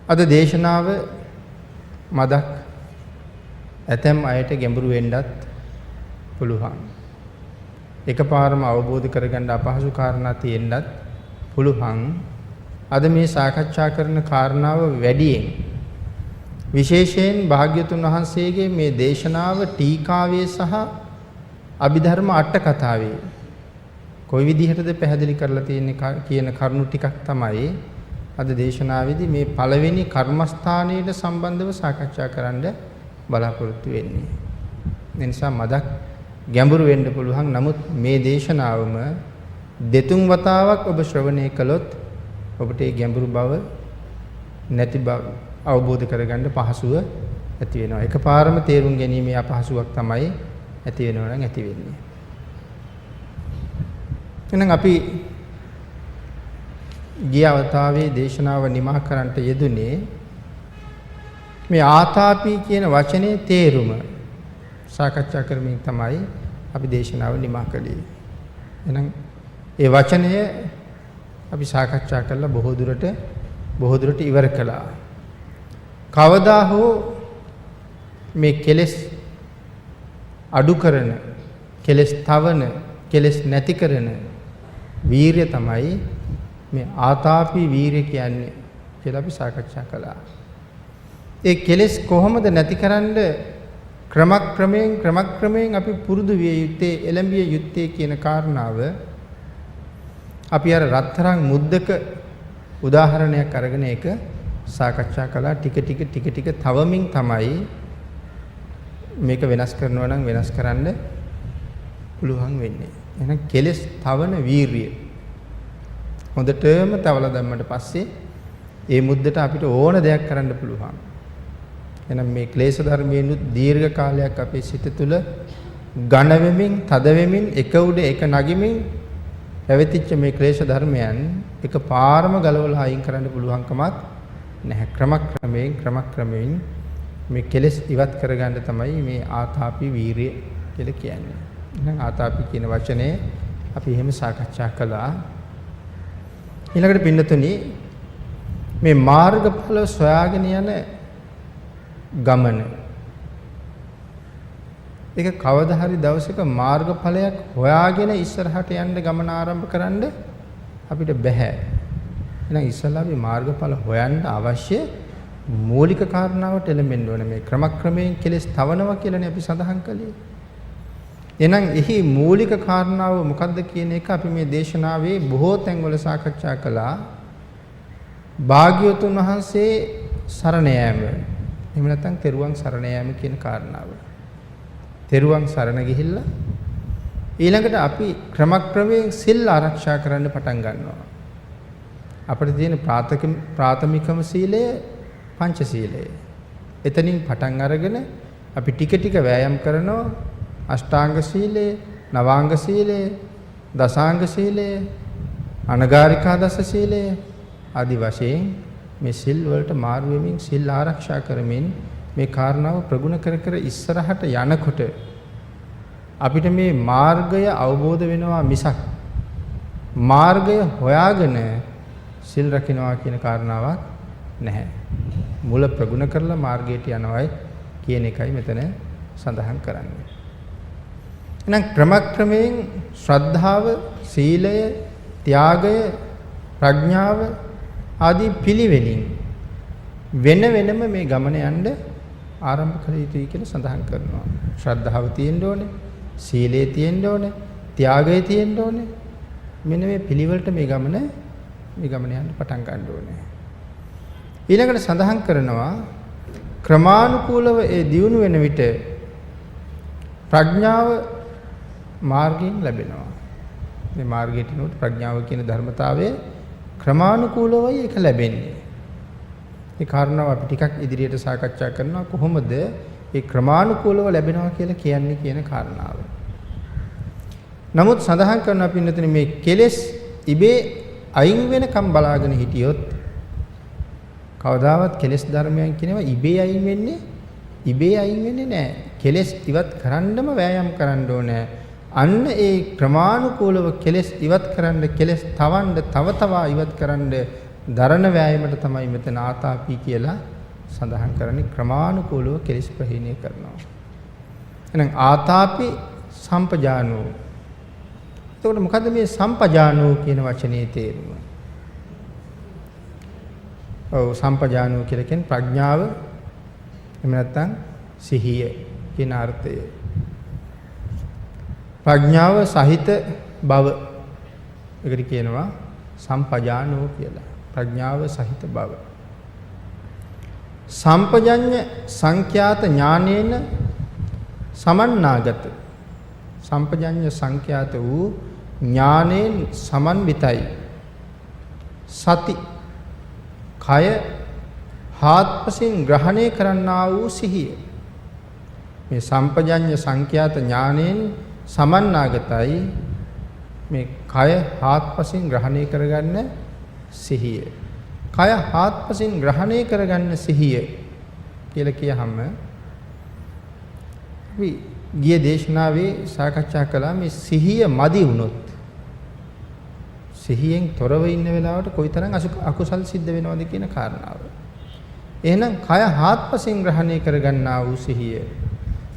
අද දේශනාව මදක් ඇතැම් අයට ගැඹුරු වෙන්නත් පුළුවන්. එකපාරම අවබෝධ කරගන්න අපහසු කාරණා තියෙන්නත් පුළුවන්. අද මේ සාකච්ඡා කරන කාරණාව වැඩියෙන් විශේෂයෙන් භාග්‍යතුන් වහන්සේගේ මේ දේශනාව ටීකාවේ සහ අභිධර්ම අට කතාවේ කොයි විදිහටද පැහැදිලි කරලා තියෙන්නේ කියන කරුණු ටිකක් තමයි අද දේශනාවේදී මේ පළවෙනි කර්මස්ථානයේ සම්බන්ධව සාකච්ඡා කරන්න බලාපොරොත්තු වෙන්නේ. ඒ නිසා මදක් ගැඹුරු වෙන්න පුළුවන්. නමුත් මේ දේශනාවම දෙතුන් වතාවක් ඔබ ශ්‍රවණය කළොත් ඔබට ඒ ගැඹුරු බව නැති බව අවබෝධ කරගන්න පහසුව ඇති වෙනවා. එකපාරම තේරුම් ගැනීමේ අපහසුයක් තමයි ඇති වෙනවා නම් ඇති වෙන්නේ. එහෙනම් අපි ගිය අවතාවේ දේශනාව නිමා කරන්නට යෙදුනේ මේ ආතාපි කියන වචනේ තේරුම සාකච්ඡා කරමින් තමයි අපි දේශනාව නිමා කළේ. එහෙනම් ඒ වචනය අපි සාකච්ඡා කළා බොහෝ දුරට ඉවර කළා. කවදා හෝ මේ කෙලෙස් අඩු කරන, කෙලෙස් තවන, කෙලෙස් නැති කරන වීරිය තමයි මේ ආතාපි වීරිය කියන්නේ කියලා අපි සාකච්ඡා කළා. ඒ කෙලෙස් කොහොමද නැතිකරන්න ක්‍රමක්‍රමයෙන් අපි පුරුදු විය යුත්තේ, එළඹිය යුත්තේ කියන කාරණාව අපි අර රත්තරන් මුද්දක උදාහරණයක් අරගෙන ඒක සාකච්ඡා කළා. ටික තවමින් තමයි මේක වෙනස් කරනවා නම් වෙනස් කරන්න පුළුවන් වෙන්නේ. එහෙනම් කෙලෙස් තවන වීරිය හොඳටම තවලා දැම්මට පස්සේ ඒ මුද්දට අපිට ඕන දෙයක් කරන්න පුළුවන්. එහෙනම් මේ ක්ලේශ ධර්මයෙන් දීර්ඝ කාලයක් අපේ සිත තුළ ඝන වෙමින්, තද වෙමින්, එක උඩ එක නගිමින් පැවතිච්ච මේ ක්ලේශ ධර්මයන් එකපාරම ගලවලා අයින් කරන්න පුළුවන්කමක් නැහැ. ක්‍රමක්‍රමයෙන් මේ කෙලෙස් ඉවත් කරගන්න තමයි මේ ආතාපි වීරිය කියලා කියන්නේ. එහෙනම් ආතාපි කියන වචනේ අපි එහෙම සාකච්ඡා කළා. ඊළඟට පින්නතුනි මේ මාර්ගඵල සොයාගෙන යන ගමන ඒක කවදා හරි දවසක මාර්ගඵලයක් හොයාගෙන ඉස්සරහට යන්න ගමන ආරම්භ කරන්න අපිට බෑ. එහෙනම් ඉස්සලා අපි මාර්ගඵල හොයන්න අවශ්‍ය මූලික කාරණාවට එළඹෙන්න ඕනේ. මේ ක්‍රමක්‍රමයෙන් කෙලෙස් තවනවා කියලානේ අපි සඳහන් කළේ. එහෙනම් එහි මූලික කාරණාව මොකක්ද කියන එක අපි මේ දේශනාවේ බොහෝ තැන්වල සාකච්ඡා කළා. භාග්‍යවතුන් වහන්සේ සරණ යාම. එහෙම නැත්නම් තෙරුවන් සරණ යාම කියන කාරණාව. තෙරුවන් සරණ ගිහිල්ලා ඊළඟට අපි ක්‍රමක්‍රමයෙන් සිල් ආරක්ෂා කරන්න පටන් ගන්නවා. අපිට තියෙන ප්‍රාථමිකම සීලය පංච සීලය. එතනින් පටන් අරගෙන අපි ටික වෑයම් කරනවා. අෂ්ටාංග සීලය, නවාංග සීලය, දසාංග සීලය, අනගාരികා දස සීලය ආදි වශයෙන් මේ සිල් වලට මාරු වෙමින් සිල් ආරක්ෂා කරමින් මේ කාරණාව ප්‍රගුණ කර ඉස්සරහට යනකොට අපිට මේ මාර්ගය අවබෝධ වෙනවා මිසක් මාර්ගය හොයාගෙන සිල් රකින්නවා කියන කාරණාවක් නැහැ. මුල ප්‍රගුණ කරලා මාර්ගයට යනවායි කියන එකයි මෙතන සඳහන් කරන්නේ. එහෙනම් ක්‍රමක්‍රමයෙන් ශ්‍රද්ධාව, සීලය, ත්‍යාගය, ප්‍රඥාව ආදී පිළිවෙලින් වෙනම මේ ගමන යන්න ආරම්භ කළ යුතුයි කියලා සඳහන් කරනවා. ශ්‍රද්ධාව තියෙන්න ඕනේ, සීලය තියෙන්න ඕනේ, ත්‍යාගය තියෙන්න ඕනේ. මෙන්න මේ පිළිවෙලට මේ ගමන යන්න පටන් ගන්න ඕනේ. ඊළඟට සඳහන් කරනවා ක්‍රමානුකූලව ඒ දියුණු වෙන විට ප්‍රඥාව මාර්ගයෙන් ලැබෙනවා. මේ මාර්ගයට නෝට ප්‍රඥාව කියන ධර්මතාවය ක්‍රමානුකූලවයි ඒක ලැබෙන්නේ. මේ කාරණාව අපි ටිකක් ඉදිරියට සාකච්ඡා කරනවා කොහොමද මේ ක්‍රමානුකූලව ලැබෙනවා කියලා කියන්නේ කියන කාරණාව. නමුත් සඳහන් කරනවා පින්නතුනේ මේ කෙලෙස් ඉබේ අයින් වෙනකම් බලාගෙන හිටියොත් කවදාවත් කෙලෙස් ධර්මයන් කියනවා ඉබේ අයින් වෙන්නේ නැහැ. කෙලෙස් ඉවත් කරන්නම වෑයම් කරන්න ඕනේ. අන්න ඒ ක්‍රමානුකූලව කෙලෙස් ඉවත් කරන්න, කෙලෙස් තවන්න, තව ඉවත් කරන්න දරණ වෑයමට තමයි මෙතන ආතාපි කියලා සඳහන් කරන්නේ. ක්‍රමානුකූලව කෙලෙස් ප්‍රහීණය කරනවා. එහෙනම් ආතාපි සම්පජානෝ. එතකොට මොකද්ද මේ සම්පජානෝ කියන වචනේ තේරුම? ඔව් සම්පජානෝ කියලා කියන්නේ ප්‍රඥාව එහෙම නැත්නම් සිහිය කියන අර්ථය. ප්‍රඥාව සහිත බව. ඒකට කියනවා සම්පජානෝ කියලා. ප්‍රඥාව සහිත බව. සම්පජඤ්ඤ සංඛ්‍යාත ඥානේන සමන්නාගත. සම්පජඤ්ඤ සංඛ්‍යාත වූ ඥානෙන් සමන්විතයි. සති කය හාත්පසින් ග්‍රහණය කරන්නා වූ සිහිය. මේ සම්පජඤ්ඤ සංඛ්‍යාත ඥානෙන් සමන්නාගතයි. මේ කය හාත්පසින් ග්‍රහණය කරගන්න සිහිය. කය හාත්පසින් ග්‍රහණය කරගන්න සිහිය කියලා කියහම අපි ගිය දේශනාවේ සාකච්ඡා කළා මේ සිහිය මදි වුණොත් සිහියෙන් තොරව ඉන්න වෙලාවට කොයිතරම් අකුසල් සිද්ධ වෙනවද කියන කාරණාව. එහෙනම් කය හාත්පසින් ග්‍රහණය කරගන්නා වූ සිහිය.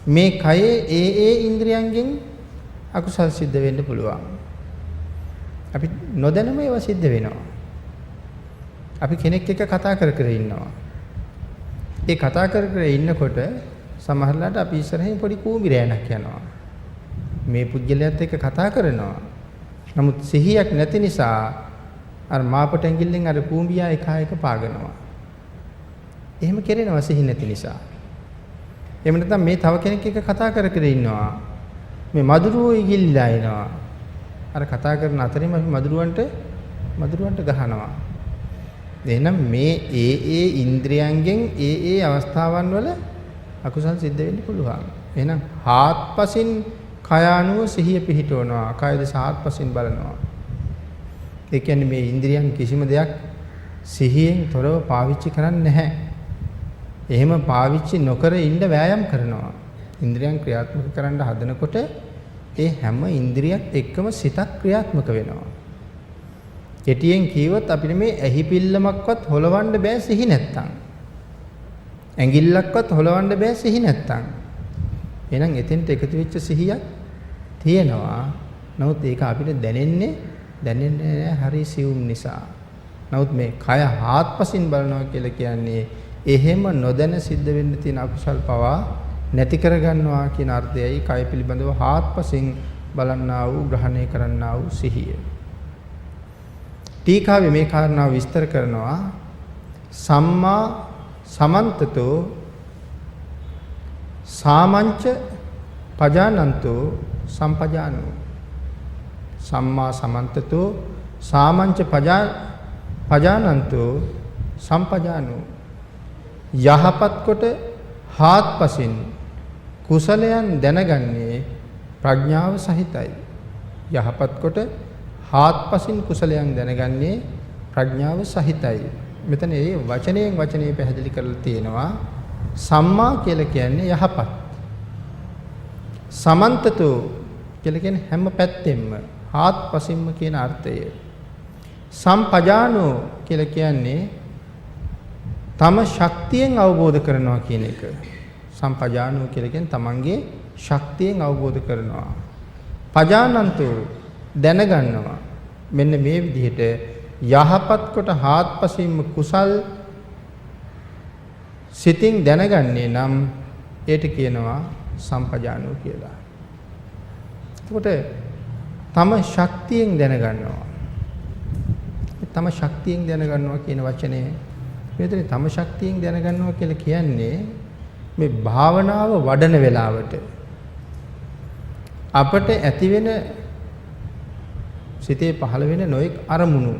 මේ කයේ ඒ ඉන්ද්‍රියයන්ගෙන් අකුසල් සිද්ධ වෙන්න පුළුවන්. අපි නොදැනම ඒවා සිද්ධ වෙනවා. අපි කෙනෙක් එක්ක කතා කර කර ඉන්නවා. ඒ කතා කර කර ඉන්නකොට සමහරලාට අපි ඉස්සරහින් පොඩි කූඹි රෑනක් යනවා. මේ පුජ්‍යලයට එක්ක කතා කරනවා. නමුත් සිහියක් නැති නිසා අර මාපට ඇඟිල්ලෙන් අර කූඹියා එක පාගනවා. එහෙම කෙරෙනවා සිහි නැති නිසා. එහෙම නැත්නම් මේ තව කෙනෙක් එක්ක කතා කර කර ඉන්නවා. මේ මදුරුවෝ ඉගිල්ලා එනවා. අර කතා කරන අතරේම අපි මදුරුවන්ට ගහනවා. එහෙනම් මේ ඒ ඉන්ද්‍රියයන්ගෙන් ඒ අවස්ථාවන් වල අකුසල් සිද්ධ වෙන්න පුළුවන්. එහෙනම් හාත්පසින් කය අනුව සිහිය පිහිටවනවා. කය දෙස හාත්පසින් බලනවා. ඒ කියන්නේ මේ ඉන්ද්‍රියන් කිසිම දෙයක් සිහියෙන් තොරව පාවිච්චි කරන්නේ නැහැ. එහෙම පාවිච්චි නොකර ඉන්න වෑයම් කරනවා. ඉන්ද්‍රියන් ක්‍රියාත්මක කරන්න හදනකොට ඒ හැම ඉන්ද්‍රියක් එක්කම සිතක් ක්‍රියාත්මක වෙනවා. කෙටියෙන් කියවොත් අපිට මේ ඇහි පිල්ලමක්වත් හොලවන්න බෑ සිහි නැත්තම්. ඇඟිල්ලක්වත් හොලවන්න බෑ සිහි නැත්තම්. එහෙනම් එතෙන්ට එකතු වෙච්ච සිහියක් තියෙනවා. නමුත් ඒක අපිට දැනෙන්නේ හරි සියුම් නිසා. නමුත් මේ කය හාත්පසින් බලනවා කියලා කියන්නේ එහෙම නොදැන සිද්ධ වෙන්න තියෙන අකුසල් පවා නැති කරගන්නවා කියන අර්ථයයි කය පිළිබඳව හාත්පසින් බලන්නා වූ ග්‍රහණය කරන්නා වූ සිහිය. ටීකාවේ මේ කාරණාව විස්තර කරනවා සම්මා සමන්තතෝ සාමංච පජානන්තෝ සම්පජානෝ. සම්මා සමන්තතෝ සාමංච පජානන්තෝ සම්පජානෝ. යහපත් කොට හාත්පසින් කුසලයන් දැනගන්නේ ප්‍රඥාව සහිතයි. යහපත් කොට හාත්පසින් කුසලයන් දැනගන්නේ ප්‍රඥාව සහිතයි. මෙතන මේ වචනයෙන් පැහැදිලි කරලා තියෙනවා සම්මා කියලා කියන්නේ යහපත්. සමන්තතෝ කියලා කියන්නේ හැම පැත්තෙම හාත්පසින්ම කියන අර්ථය. සම්පජානෝ කියලා කියන්නේ තම ශක්තියෙන් අවබෝධ කරනවා කියන එක. සම්පජානෝ කියලා කියන්නේ තමන්ගේ ශක්තියෙන් අවබෝධ කරනවා. පජානන්තෝ දැනගන්නවා. මෙන්න මේ විදිහට යහපත් කොට හාත්පසින්ම කුසල් සිතින් දැනගන්නේ නම් ඒට කියනවා සම්පජානෝ කියලා. එතකොට තම ශක්තියෙන් දැනගන්නවා. තම ශක්තියෙන් දැනගන්නවා කියන වචනේ මෙතන තම ශක්තියෙන් දැනගන්නවා කියලා කියන්නේ මේ භාවනාව වඩන වෙලාවට අපට ඇති වෙන සිතේ පහළ වෙන නොයෙක් අරමුණු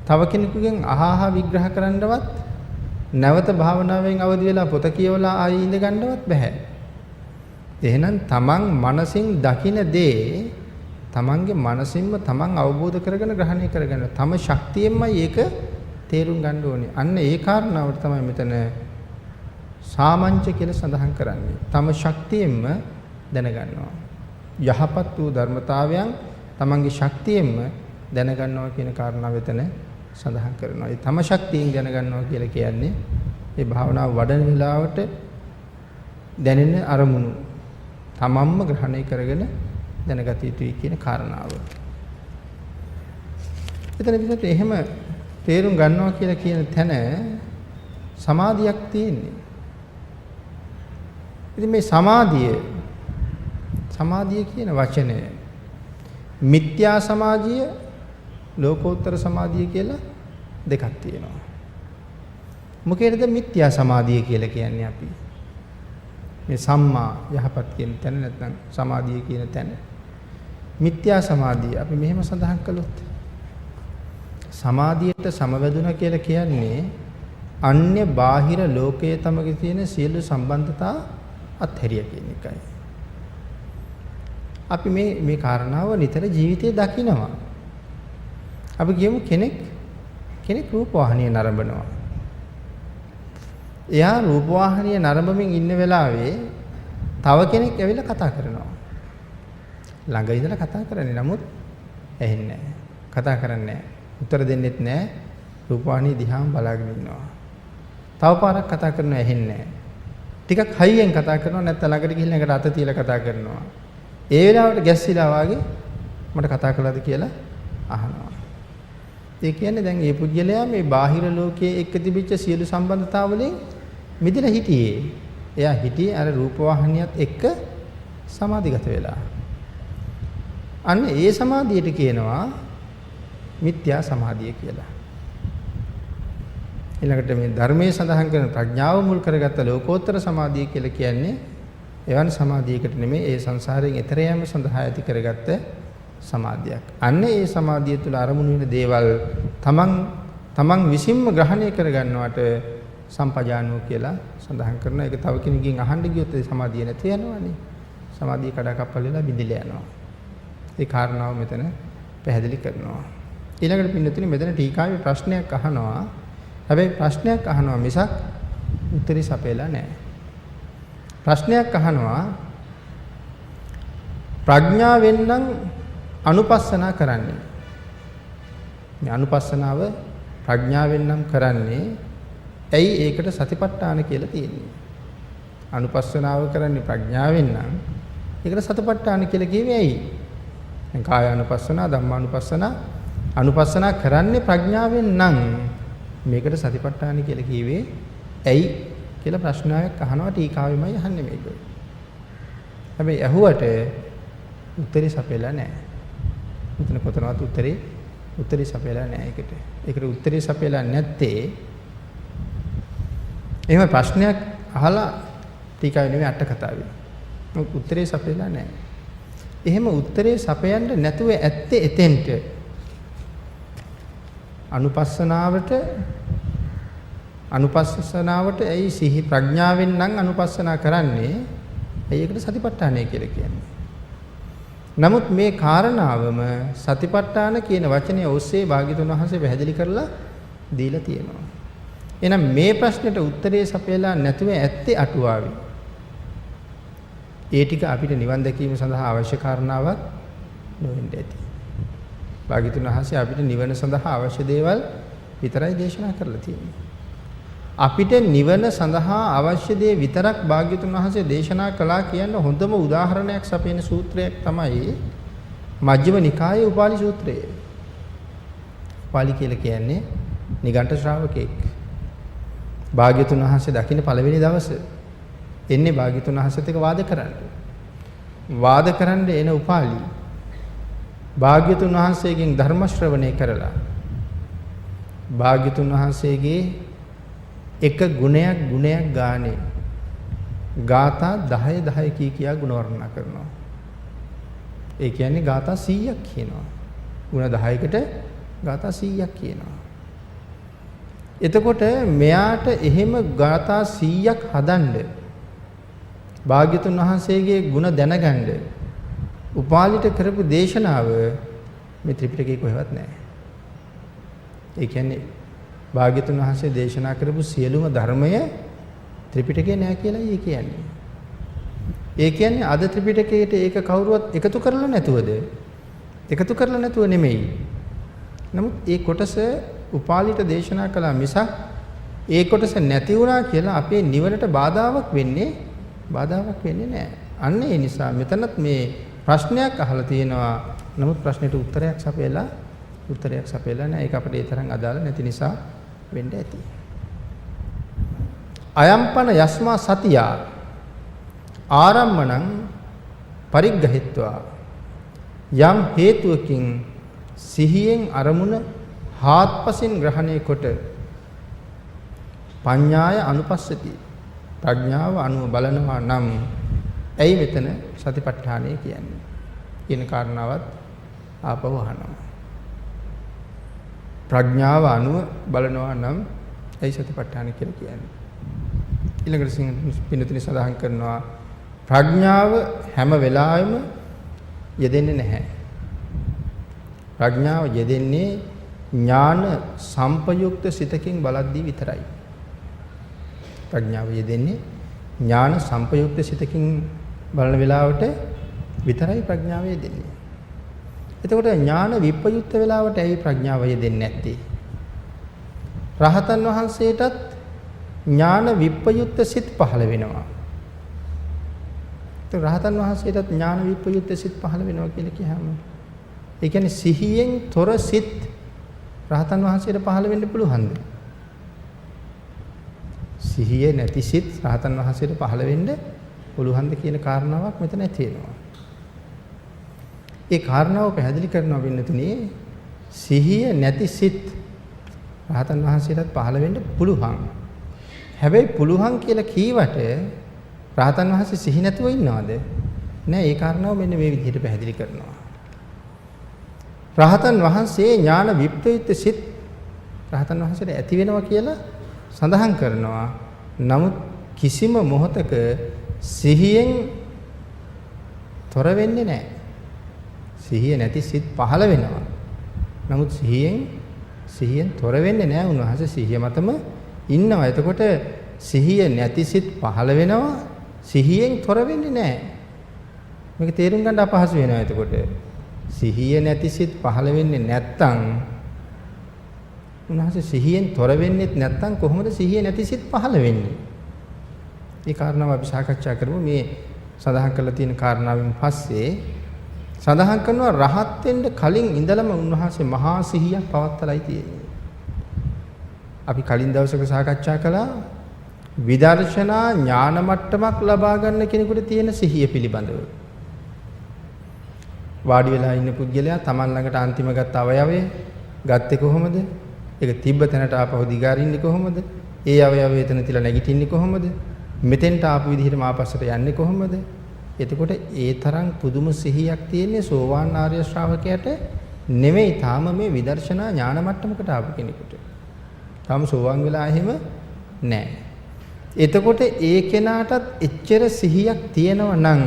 තව කෙනෙකුගෙන් අහහා විග්‍රහ කරන්නවත් නැවත භාවනාවෙන් අවදි වෙලා පොත කියවලා ආයෙ ඉඳ ගන්නවත් බෑ. එහෙනම් තමන් මනසින් දකින දේ තමන්ගේ මනසින්ම තමන් අවබෝධ කරගෙන ග්‍රහණය කරගන්න. තම ශක්තියෙන්මයි ඒක තේරුම් ගන්න ඕනේ. අන්න ඒ කාරණාවට තමයි මෙතන සාමංච කියලා සඳහන් කරන්නේ. තම ශක්තියෙන්ම දැනගන්නවා. යහපත් වූ ධර්මතාවයන් තමන්ගේ ශක්තියෙන්ම දැනගන්නවා කියන කාරණාව එතන සඳහන් කරනවා. ඒ තම ශක්තියෙන් දැනගන්නවා කියලා කියන්නේ මේ භාවනාව වඩන වෙලාවට දැනෙන අරමුණු තමන්ම ග්‍රහණය කරගෙන දැනගත යුතුයි කියන කාරණාව. එතන විදිහට එහෙම තේරුම් ගන්නවා කියලා කියන තැන සමාධියක් තියෙන්නේ. ඉතින් මේ සමාධිය කියන වචනය මිත්‍යා සමාධිය ලෝකෝත්තර සමාධිය කියලා දෙකක් තියෙනවා. මොකේද මිත්‍යා සමාධිය කියලා කියන්නේ අපි? මේ සම්මා යහපත් කියන තැන නැත්නම් සමාධිය කියන තැන. මිත්‍යා සමාධිය අපි මෙහෙම සඳහන් කළොත් සමාධියට සමවැදුණා කියලා කියන්නේ අන්‍ය බාහිර ලෝකයේ තමගේ තියෙන සියලු සම්බන්ධතා අත්හැරිය කියන එකයි. අපි මේ කාරණාව නිතර ජීවිතේ දකිනවා. අපි කියමු කෙනෙක් රූපවාහිනිය නරඹනවා. එයා රූපවාහිනිය නරඹමින් ඉන්න වෙලාවේ තව කෙනෙක් ඇවිල්ලා කතා කරනවා. ළඟ ඉඳලා කතා කරන්නේ නමුත් ඇහෙන්නේ නැහැ. කතා කරන්නේ නැහැ. උත්තර දෙන්නෙත් නැහැ. රූපවාහිනිය දිහාම බලාගෙන ඉන්නවා. තව පාරක් කතා කරනවා ඇහෙන්නේ නැහැ. ටිකක් හයියෙන් කතා කරනවා නැත්නම් ළඟට ගිහින් එකට අත තියලා කතා කරනවා. ඒ වෙලාවට ගැස්සිලා වාගේ මට කතා කළාද කියලා අහනවා. ඒ කියන්නේ දැන් මේ පුජ්‍යලයා මේ බාහිර ලෝකයේ එක්ක තිබිච්ච සියලු සම්බන්ධතාවලින් මිදලා හිටියේ. එයා හිටියේ අර රූපවාහිනියත් එක්ක සමාධිගත වෙලා. අන්න ඒ සමාධියට කියනවා මිත්‍යා සමාධිය කියලා. ඊළඟට මේ ධර්මයේ සඳහන් කරන ප්‍රඥාව මුල් කරගත්ත ලෝකෝත්තර සමාධිය කියලා කියන්නේ එවන් සමාධියකට නෙමෙයි ඒ සංසාරයෙන් එතර යාම සඳහා ඇති කරගත්ත සමාධියක්. අන්න ඒ සමාධිය තුළ අරමුණු වෙන දේවල් තමන් විසින්ම ග්‍රහණය කරගන්නවට සම්පජානෝ කියලා සඳහන් කරනවා. ඒක තව කෙනෙක්ගෙන් අහන්න ගියොත් ඒ සමාධිය නැති වෙනවනේ. සමාධිය කඩාකප්පල් වෙලා බිඳිලා යනවා. ඒ කාරණාව මෙතන පැහැදිලි කරනවා. ඊළඟට පින්නතුනි මෙතන ටීකාවේ ප්‍රශ්නයක් අහනවා. හැබැයි ප්‍රශ්නයක් අහනවා මිසක් උත්තරي සපයලා නැහැ. ප්‍රශ්නයක් අහනවා ප්‍රඥාවෙන් නම් අනුපස්සනා කරන්නේ. මේ අනුපස්සනාව ප්‍රඥාවෙන් නම් කරන්නේ ඇයි ඒකට සතිපට්ඨාන කියලා තියෙන්නේ? අනුපස්සනාව කරන්නේ ප්‍රඥාවෙන් නම් ඒකට සතිපට්ඨාන කියලා කිව්වේ ඇයි? දැන් කාය අනුපස්සනා, ධම්මානුපස්සනා අනුපස්සනා කරන්නේ ප්‍රඥාවෙන් නම් මේකට සතිපට්ඨාන කියලා කිව්වේ ඇයි කියලා ප්‍රශ්නාවක් අහනවා. ටීකාවෙමයි අහන්නේ මේක. හැබැයි අහුවට උත්තරේ සපයලා නැහැ. මෙතන කොතනවත් උත්තරේ සපයලා නැහැ ඒකට. ඒකට උත්තරේ සපයලා නැත්තේ එහෙම ප්‍රශ්නයක් අහලා ටීකාවේ නෙමෙයි අට කතාවේ. උත්තරේ සපයලා නැහැ. එහෙම උත්තරේ සපයන්න නැතුව ඇත්තේ එතෙන්ට අනුපස්සනාවට ඇයි සිහි ප්‍රඥාවෙන් නම් අනුපස්සනා කරන්නේ? ඇයි ඒකට සතිපට්ඨානය කියලා කියන්නේ? නමුත් මේ කාරණාවම සතිපට්ඨාන කියන වචනේ ඔස්සේ භාග්‍යතුන් වහන්සේ පැහැදිලි කරලා දීලා තියෙනවා. එහෙනම් මේ ප්‍රශ්නෙට උත්තරේ සපයලා නැතුව ඇත්තේ අටුවාවේ. ඒ ටික අපිට නිවන් දැකීම සඳහා අවශ්‍ය කාරණාවක් නොවෙන්න ඇති. භාග්‍යතුන් වහන්සේ අපිට නිවන සඳහා අවශ්‍ය දේවල් විතරයි දේශනා කරලා තියෙන්නේ. අපිට නිවන සඳහා අවශ්‍ය දේ විතරක් භාග්‍යතුන් වහන්සේ දේශනා කළා කියන හොඳම උදාහරණයක් සපයන සූත්‍රයක් තමයි මජ්ක්‍ධිම නිකායේ උපාලි සූත්‍රය. උපාලි කියලා කියන්නේ නිගණ්ඨ ශ්‍රාවකෙක්. භාග්‍යතුන් වහන්සේ දකින්න පළවෙනි දවසේ එන්නේ භාග්‍යතුන් වහන්සේත් එක්ක වාද කරන්න එන උපාලි භාග්‍යතුන් වහන්සේගෙන් ධර්ම ශ්‍රවණය කරලා භාග්‍යතුන් වහන්සේගේ එක ගුණයක් ගානේ ගාථා 10 කියා ගුණ වර්ණනා කරනවා. ඒ කියන්නේ ගාථා 100ක් කියනවා. ගුණ 10කට ගාථා 100ක් කියනවා. එතකොට මෙයාට එහෙම ගාථා 100ක් හදන්න භාග්‍යතුන් වහන්සේගේ ගුණ දැනගන්න උපාලිට කරපු දේශනාව මේ ත්‍රිපිටකයේ කොහෙවත් නැහැ. ඒ කියන්නේ භාග්‍යතුන් වහන්සේ දේශනා කරපු සියලුම ධර්මය ත්‍රිපිටකේ නැහැ කියලායි ඒ කියන්නේ. ඒ කියන්නේ අද ත්‍රිපිටකයට ඒක කවුරුවත් එකතු කරලා නැතුවද? එකතු කරලා නැතුව නෙමෙයි. නමුත් ඒ කොටස උපාලිට දේශනා කළා මිසක් ඒ කොටස නැති වුණා කියලා අපේ නිවනට බාධාවක් වෙන්නේ නැහැ. අන්න ඒ නිසා මෙතනත් මේ ප්‍රශ්නයක් අහලා තියෙනවා. නමුත් ප්‍රශ්නෙට උත්තරයක් සපයලා නැහැ. ඒක අපිට ඒ තරම් අදාළ නැති නිසා වෙන්න ඇති. අයම්පන යස්මා සතියා ආරම්මණං පරිග්ගහිත්වා යම් හේතුවකින් සිහියෙන් අරමුණ හාත්පසින් ග්‍රහණය කොට පඤ්ඤාය අනුපස්සති ප්‍රඥාව අනුව බලනවා නම් ඇයි මෙතන සතිපට්ඨානය කියන්නේ කියන කාරණාවත් ආපහු අහනවා. ප්‍රඥාව අනුව බලනවා නම් ඇයි සතිපට්ඨාන කියලා කියන්නේ. ඊළඟට පින්නතුනි සඳහන් කරනවා ප්‍රඥාව හැම වෙලාවෙම යෙදෙන්නේ නැහැ. ප්‍රඥාව යෙදෙන්නේ ඥාන සම්පයුක්ත සිතකින් බලද්දී විතරයි. ප්‍රඥාව යෙදෙන්නේ ඥාන සම්පයුක්ත සිතකින් බලන වෙලාවට විතරයි ප්‍රඥාව යෙදෙන්නේ. එතකොට ඥාන විප්‍රයුක්ත වෙලාවට ඇයි ප්‍රඥාව යෙදෙන්නේ නැත්තේ? රහතන් වහන්සේටත් ඥාන විප්‍රයුක්ත සිත් පහළ වෙනවා. ඒ රහතන් වහන්සේටත් ඥාන විප්‍රයුක්ත සිත් පහළ වෙනවා කියලා කියහම ඒ කියන්නේ සිහියෙන් තොර සිත් රහතන් වහන්සේට පහළ වෙන්න පුළුවන්ද? සිහිය නැති සිත් රහතන් වහන්සේට පහළ වෙන්න පුළුවන්ද කියන කාරණාවක් මෙතන තියෙනවා. ඒ කාරණාව පැහැදිලි කරනවා වෙන්නතුනේ සිහිය නැති සිත් රහතන් වහන්සේටත් පහළ වෙන්න පුළුවන්. හැබැයි පුළුවන් කියලා කීවට රහතන් වහන්සේ සිහි නැතුව ඉන්නවද? නෑ. ඒ කාරණාව මෙන්න මේ විදිහට පැහැදිලි කරනවා. රහතන් වහන්සේ ඥාන විප්‍රයුක්ත සිත් රහතන් වහන්සේට ඇති වෙනවා කියලා සඳහන් කරනවා. නමුත් කිසිම මොහතක සිහියෙන් තොර වෙන්නේ නැහැ. සිහිය නැති සිත් පහළ වෙනවා. නමුත් සිහියෙන් තොර වෙන්නේ නැහැ. උන්වහන්සේ සිහිය මතම ඉන්නවා. එතකොට සිහිය නැති සිත් පහළ වෙනවා. සිහියෙන් තොර වෙන්නේ නැහැ. මේක තේරුම් ගන්න අපහසු වෙනවා. එතකොට සිහිය නැති සිත් පහළ වෙන්නේ නැත්තම් උන්වහන්සේ සිහියෙන් තොර වෙන්නේ නැත්තම් කොහොමද සිහිය නැති සිත් පහළ වෙන්නේ? මේ කාරණාව අපි සාකච්ඡා කරමු. මේ සඳහන් කරලා තියෙන කාරණාවෙන් පස්සේ සඳහන් කරනවා රහත් වෙන්න කලින් ඉඳලම උන්වහන්සේ මහා සිහියක් පවත්තලයි තියෙන්නේ. අපි කලින් දවසක සාකච්ඡා කළා විදර්ශනා ඥාන මට්ටමක් ලබා ගන්න කෙනෙකුට තියෙන සිහිය පිළිබඳව. වාඩි වෙලා ඉන්න පුද්ගලයා Taman ළඟට අන්තිම ගත්ත අවයවය ගත්තේ කොහොමද? ඒක තිබ්බ තැනට ආපහු දිගාරින්නේ කොහොමද? ඒ අවයවය එතන තියලා නැගිටින්නේ කොහොමද? මෙතෙන්ට ආපු විදිහට මාපස්සට යන්නේ කොහොමද? එතකොට ඒ තරම් පුදුම සිහියක් තියෙන්නේ සෝවාන් ආර්ය ශ්‍රාවකයාට නෙමෙයි. තාම මේ විදර්ශනා ඥාන මට්ටමකට ආපු කෙනෙකුට. තාම සෝවාන් වෙලා එහෙම නැහැ. එතකොට ඒ කෙනාටත් එච්චර සිහියක් තියෙනවා නම්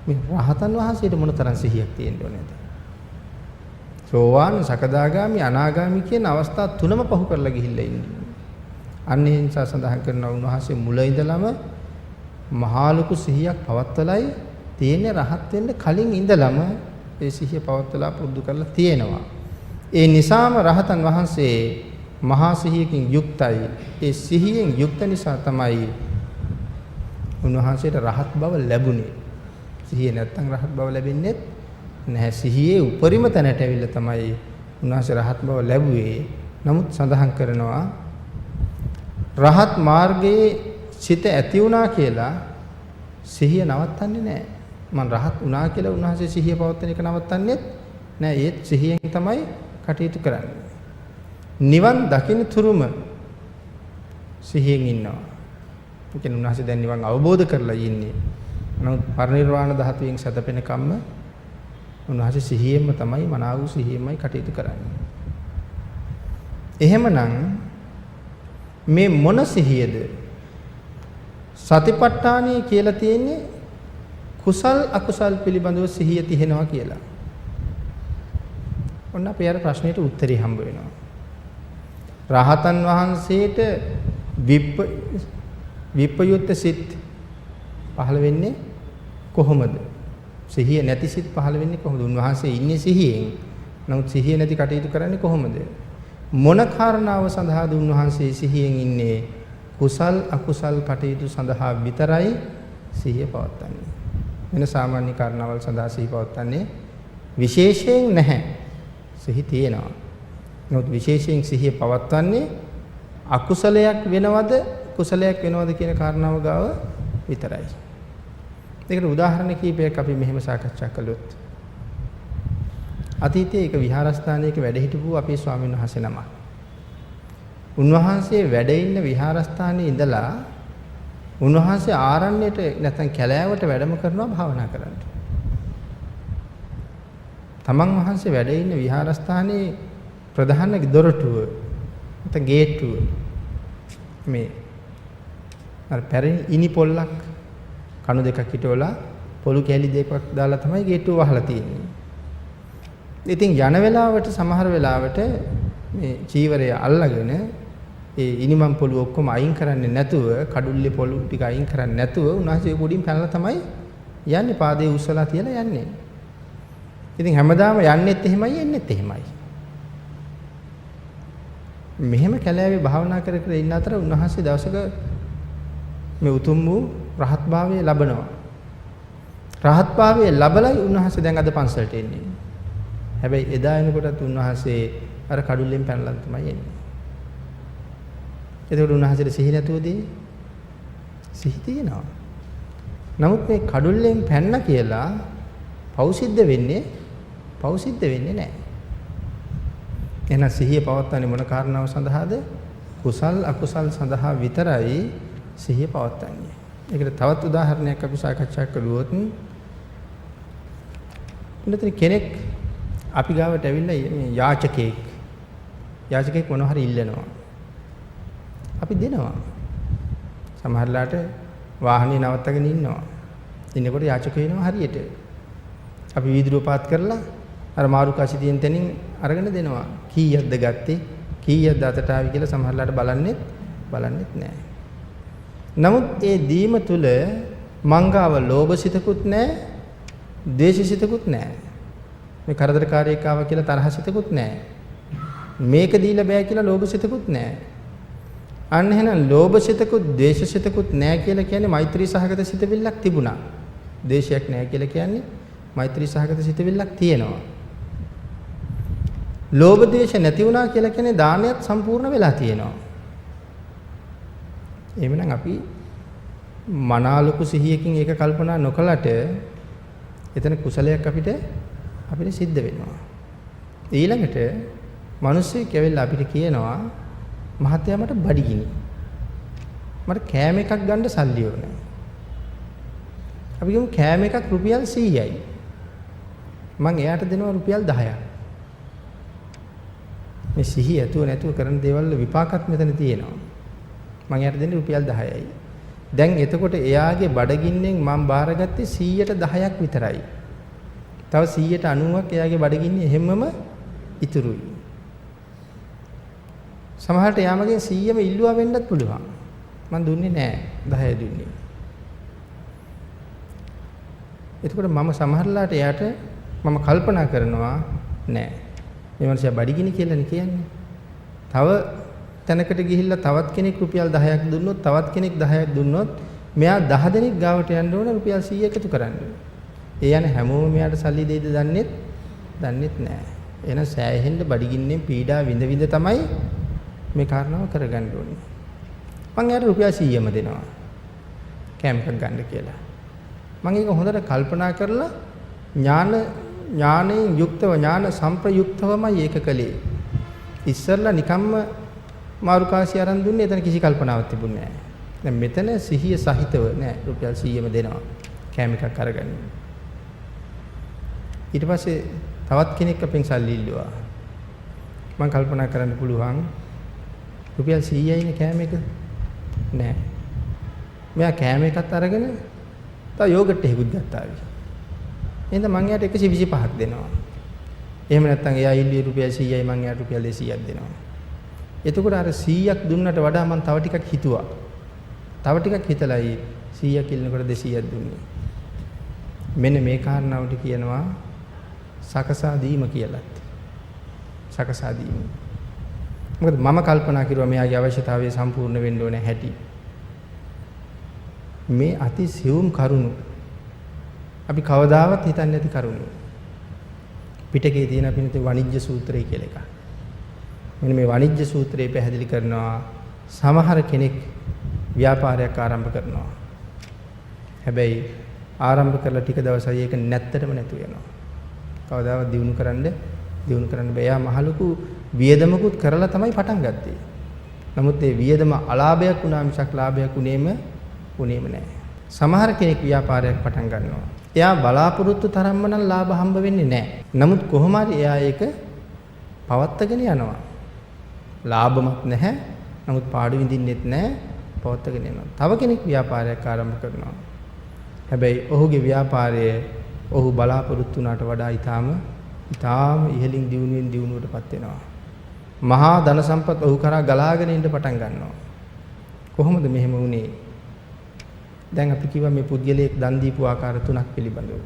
මේ රහතන් වහන්සේට මොන තරම් සිහියක් තියෙන්න ඕනේද? සෝවාන්, සකදාගාමි, අනාගාමි කියන අවස්ථා තුනම පහු කරලා ගිහිල්ලා ඉන්නේ. අන්න ඒ නිසා සඳහන් කරනවා උන්වහන්සේ මුල ඉඳලම මහා ලොකු සිහියක් පවත්වලයි තියෙන්නේ. රහත් වෙන්න කලින් ඉඳලම ඒ සිහිය පවත්වලා පුරුදු කරලා තියෙනවා. ඒ නිසාම රහතන් වහන්සේ මහා සිහියකින් යුක්තයි. ඒ සිහියෙන් යුක්ත නිසා තමයි උන්වහන්සේට රහත් බව ලැබුණේ. සිහිය නැත්තම් රහත් බව ලැබෙන්නේ නැහැ. සිහියේ උපරිම තැනට ඇවිල්ලා තමයි උන්වහන්සේ රහත් බව ලැබුවේ. නමුත් සඳහන් කරනවා රහත් මාර්ගයේ සිත ඇති වුණා කියලා සිහිය නවත්තන්නේ නැහැ. මම රහත් වුණා කියලා උන්වහන්සේ සිහිය පවත්වන එක නවත්තන්නේ නැහැ. ඒත් සිහියෙන් තමයි කටයුතු කරන්නේ. නිවන් දකින්න තුරුම සිහියෙන් ඉන්නවා. ඒ කියන්නේ උන්වහන්සේ දැන් නිවන් අවබෝධ කරලා ඉන්නේ. නමුත් පරිනිර්වාණ ධාතුවෙන් සැතපෙන කම්ම උන්වහන්සේ සිහියෙන්ම තමයි මනාව වූ සිහියෙන්මයි කටයුතු කරන්නේ. එහෙමනම් මේ මොන සිහියද? සතිපට්ඨානයි කියලා තියෙන්නේ කුසල් අකුසල් පිළිබඳව සිහිය තියෙනවා කියලා. ඔන්න අපේ අර ප්‍රශ්නෙට උත්තරي හම්බ වෙනවා. රහතන් වහන්සේට විප්‍රයුක්ත සිත් පහළ වෙන්නේ කොහොමද? සිහිය නැති සිත් පහළ වෙන්නේ කොහොමද? උන්වහන්සේ ඉන්නේ සිහියෙන්. නමුත් සිහිය නැති කටයුතු කරන්නේ කොහොමද? මොන කාරණාව සඳහාද උන්වහන්සේ සිහියෙන් ඉන්නේ? කුසල් අකුසල් කටයුතු සඳහා විතරයි සිහිය පවත්වන්නේ. වෙන සාමාන්‍ය කාරණාවල් සඳහා සිහිය පවත්වන්නේ විශේෂයෙන් නැහැ. සිහි තියෙනවා. නමුත් විශේෂයෙන් සිහිය පවත්වන්නේ අකුසලයක් වෙනවද කුසලයක් වෙනවද කියන කාරණාව ගාව විතරයි. ඒකට උදාහරණ කීපයක් අපි මෙහෙම සාකච්ඡා කළොත්. අතීතයේ එක විහාරස්ථානයක වැඩ හිටපු අපේ ස්වාමීන් වහන්සේ නමක්. උන්වහන්සේ වැඩ ඉන්න විහාරස්ථානයේ ඉඳලා උන්වහන්සේ ආරණ්‍යයට නැත්නම් කැලෑවට වැඩම කරනවා භාවනා කරන්න. තමන් වහන්සේ වැඩ ඉන්න විහාරස්ථානයේ ප්‍රධාන දොරටුව නැත්නම් ගේට්ටුව මේ අර පැරණි ඉනි පොල්ලක් කණු දෙකක් හිටවලා පොළු කැලි දෙකක් දාලා තමයි ගේට්ටුව වහලා තියෙන්නේ. ඉතින් යන වෙලාවට සමහර වෙලාවට මේ චීවරය අල්ලගෙන ඒ ඉනිමන් පොළු ඔක්කොම අයින් කරන්නේ නැතුව කඩුල්ලේ පොළු ටික අයින් කරන්නේ නැතුව උන්වහන්සේ පොඩින් පැනලා තමයි යන්නේ පාදේ උස්සලා තියලා යන්නේ. ඉතින් හැමදාම යන්නෙත් එහෙමයි එන්නෙත් එහෙමයි. මෙහෙම කැලෑවේ භාවනා කර කර ඉන්න අතර උන්වහන්සේ දවසක මේ උතුම් වූ රහත් භාවය ලබනවා. රහත් භාවය ලැබලයි උන්වහන්සේ දැන් අද පන්සලට එන්නේ. හැබැයි එදා එනකොටත් උන්වහන්සේ අර කඩුල්ලෙන් පැනලා තමයි එන්නේ. එතකොට උන්වහන්සේට සිහි නැතුවදී සිහි තියෙනවා. නමුත් මේ කඩුල්ලෙන් පැන්න කියලා පෞසිද්ධ වෙන්නේ නැහැ. එහෙනම් සිහිය පවත්වන්නේ මොන කාරණාව සඳහාද? කුසල් අකුසල් සඳහා විතරයි සිහිය පවත්වන්නේ. ඒකට තවත් උදාහරණයක් අපි සාකච්ඡා කළොත් මෙතන කෙනෙක් අපි ගාවට ඇවිල්ලා මේ යාචකෙක් මොනවා හරි ඉල්ලනවා. අපි දෙනවා. සමහරලාට වාහනේ නවත්තගෙන ඉන්නවා. ඉන්නකොට යාචක වෙනවා හරියට. අපි වීදුරුව පාත් කරලා අර මාරු කාසි තියෙන තැනින් අරගෙන දෙනවා. කීයක්ද ගත්තේ? කීයක්ද අතට ආවි කියලා සමහරලාට බලන්නෙත් නැහැ. නමුත් ඒ දීම තුල මංගාව ලෝභසිතකුත් නැහැ, ද්වේෂසිතකුත් නැහැ. මේ කරදරකාරයෙක් ආවා කියලා තරහසිතකුත් නැහැ. මේක දීලා බෑ කියලා ලෝභසිතකුත් නැහැ. අන්න එහෙනම් ලෝභසිතකුත් ද්වේෂසිතකුත් නැහැ කියලා කියන්නේ මෛත්‍රී සහගත සිතවිල්ලක් තිබුණා. ද්වේෂයක් නැහැ කියලා කියන්නේ මෛත්‍රී සහගත සිතවිල්ලක් තියෙනවා. ලෝභ ද්වේෂ නැති වුණා කියලා කියන්නේ දානයත් සම්පූර්ණ වෙලා තියෙනවා. එහෙමනම් අපි මනාලුකු සිහියකින් ඒක කල්පනා නොකලට එතන කුසලයක් අපිට සිද්ධ වෙනවා. ඊළඟට මිනිස්සෙක් ඇවිල්ලා අපිට කියනවා මහත්තයා මට බඩගිනි. මට කෑම එකක් ගන්න සල්ලි ඕනේ. අපි කියමු කෑම එකක් රුපියල් 100යි. මං එයාට දෙනවා රුපියල් 10ක්. මේ සිහිය ඇතුව නැතුව කරන දේවල් විපාකත් මෙතන තියෙනවා. මං එයාට දෙන්නේ රුපියල් 10යි. දැන් එතකොට එයාගේ බඩගින්නෙන් මම බාරගත්තේ 100ට 10ක් විතරයි. තව 190ක් එයාගේ බඩගින්නේ හැමම ඉතුරුයි. සමහරට යාමගෙන් 100ම ඉල්ලුවා වෙන්නත් පුළුවන්. මං දුන්නේ නැහැ 10 දුන්නේ. එතකොට මම සමහරලාට එයාට මම කල්පනා කරනවා නෑ. මේ මිනිහා බඩගිනි කියලානේ කියන්නේ. තව තැනකට ගිහිල්ලා තවත් කෙනෙක් රුපියල් 10ක් දුන්නොත් තවත් කෙනෙක් 10ක් දුන්නොත් මෙයා 10 දෙනෙක් ගාවට යන්න ඕන රුපියල් 100 එකතු කරන්න. ඒ යන හැමෝම මෙයාට සල්ලි දෙයිද දන්නෙත් නෑ. එහෙනම් සෑහෙන්න බඩගින්නෙන් පීඩා විඳ තමයි මේ කාරණාව කරගන්න ඕනේ. මං එයාට රුපියල් 100ම දෙනවා. කැම්ප් එකක් ගන්න කියලා. මම ඒක හොඳට කල්පනා කරලා ඥානයෙන් යුක්තව ඥාන සම්ප්‍රයුක්තවමයි ඒක කළේ. ඉස්සරලා නිකම්ම මාරුකාසිය අරන් දුන්නේ එතන කිසි කල්පනාවක් තිබුණේ නැහැ. දැන් මෙතන සිහිය සහිතව නෑ රුපියල් 100ම දෙනවා. කැම් එකක් අරගන්න. ඊට පස්සේ තවත් කෙනෙක් අපෙන් සල්ලි ඉල්ලුවා. මම කල්පනා කරන්න පුළුවන් රුපියල් 100යිනේ කැම් එක. නෑ. මෙයා කැම් එකත් අරගෙන තව යෝගට් එකකුත් ගත්තා. එහෙනම් මං එයාට 125ක් දෙනවා. එහෙම නැත්නම් එයා ඉල්ලුවේ රුපියල් 100යි මං එයාට රුපියල් 200ක් දෙනවා. එතකොට අර 100ක් දුන්නට වඩා මං තව ටිකක් හිතුවා. තව ටිකක් හිතලායි 100ක් ඉල්ලනකොට 200ක් දුන්නේ. මෙන්න මේ කාරණාවට කියනවා සකසා දීම කියලාත්. සකසා දීම. මොකද මම කල්පනා කරුවා මෙයාගේ අවශ්‍යතාවය සම්පූර්ණ වෙන්න ඕනේ හැටි. මේ අති සියුම් කරුණු අපි කවදාවත් හිතන්නේ නැති කරුණු. පිටකේ තියෙන අපිට වණිජ්‍ය සූත්‍රය කියලා එකක්. මෙන්න මේ වණිජ්‍ය සූත්‍රය පැහැදිලි කරනවා සමහර කෙනෙක් ව්‍යාපාරයක් ආරම්භ කරනවා. හැබැයි ආරම්භ කරලා ටික දවසයි ඒක නැත්තටම නැතු වෙනවා. කවදාවත් දිනු කරන්න බෑ. යා මහලුකු වියදමකුත් කරලා තමයි පටන් ගත්තේ. නමුත් ඒ වියදම අලාභයක් වුණා මිසක් ලාභයක් උනේම නැහැ. සමහර කෙනෙක් ව්‍යාපාරයක් පටන් ගන්නවා. එයා බලාපොරොත්තු තරම්ම නම් ලාභ හම්බ වෙන්නේ නැහැ. නමුත් කොහොම හරි එයා ඒක පවත්වාගෙන යනවා. ලාභමත් නැහැ. නමුත් පාඩු විඳින්නෙත් නැහැ. පවත්වාගෙන යනවා. තව කෙනෙක් ව්‍යාපාරයක් ආරම්භ කරනවා. හැබැයි ඔහුගේ ව්‍යාපාරය ඔහු බලාපොරොත්තු වුණාට වඩා ඊටාම ඉහළින් දියුණුවටපත් වෙනවා. මහා ධන සම්පත් ඔහු කරා ගලාගෙන ඉන්න පටන් ගන්නවා. කොහොමද මෙහෙම වුනේ? දැන් අපි කිව්වා මේ පුද්ගලයෙක් දන් දීපු ආකාර තුනක් පිළිබඳව.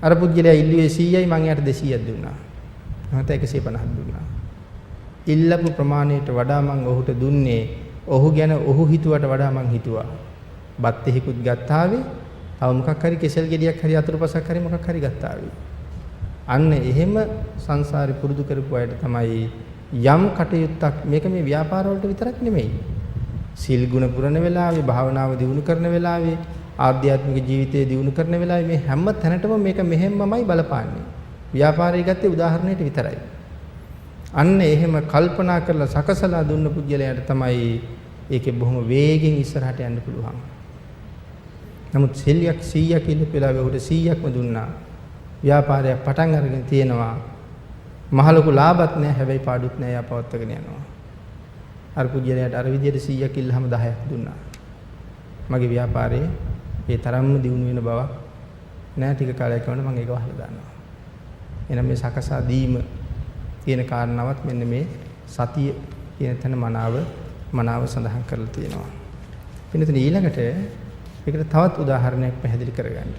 අර පුද්ගලයා ඉල්ලුවේ 100යි මං එයාට 200ක් දුන්නා. නැත්නම් 150ක් දුන්නා. ඉල්ලපු ප්‍රමාණයට වඩා මං ඔහුට දුන්නේ ඔහු ගැන ඔහු හිතුවට වඩා මං හිතුවා. බත් එහිකුත් ගත්තාවේ. තව මොකක් හරි කෙසෙල් ගෙඩියක් හරි අතුරුපසක් හරි මොකක් හරි ගත්තාවේ. අන්න එහෙම සංසාරේ පුරුදු කරපු අයට තමයි යම් කටයුත්තක් මේක මේ ව්‍යාපාර වලට විතරක් නෙමෙයි. සීල් ගුණ පුරන වෙලාවේ, භාවනාව දියුණු කරන වෙලාවේ, ආධ්‍යාත්මික ජීවිතය දියුණු කරන වෙලාවේ මේ හැම තැනටම මේක මෙහෙම්මමයි බලපාන්නේ. ව්‍යාපාරය ගත්තේ උදාහරණයට විතරයි. අන්න එහෙම කල්පනා කරලා සකසලා දුන්න පුද්ගලයාට තමයි ඒකේ බොහොම වේගෙන් ඉස්සරහට යන්න පුළුවන්. නමුත් 100ක් ඉන්න වෙලාවේ උඩ 100ක්ම දුන්නා. ව්‍යාපාරයක් පටන් අරගෙන තියෙනවා. මහ ලොකු ලාභත් නැහැ, හැබැයි පාඩුත් නැහැ. යා පවත්වාගෙන යනවා. අර පුජ්‍යලයට අර විදියට 100ක් ඉල්ලහම 10ක් දුන්නා. මගේ ව්‍යාපාරයේ ඒ තරම්ම දියුණු වෙන බවක් නෑ. ටික කාලයක් යනකොට මම ඒක වහලා දානවා. එහෙනම් මේ සකසා දීම කියන කාරණාවත් මෙන්න මේ සතිය කියන තැන මනාව සඳහන් කරලා තියෙනවා. එනිසා ඊළඟට ඒකට තවත් උදාහරණයක් පැහැදිලි කරගන්න.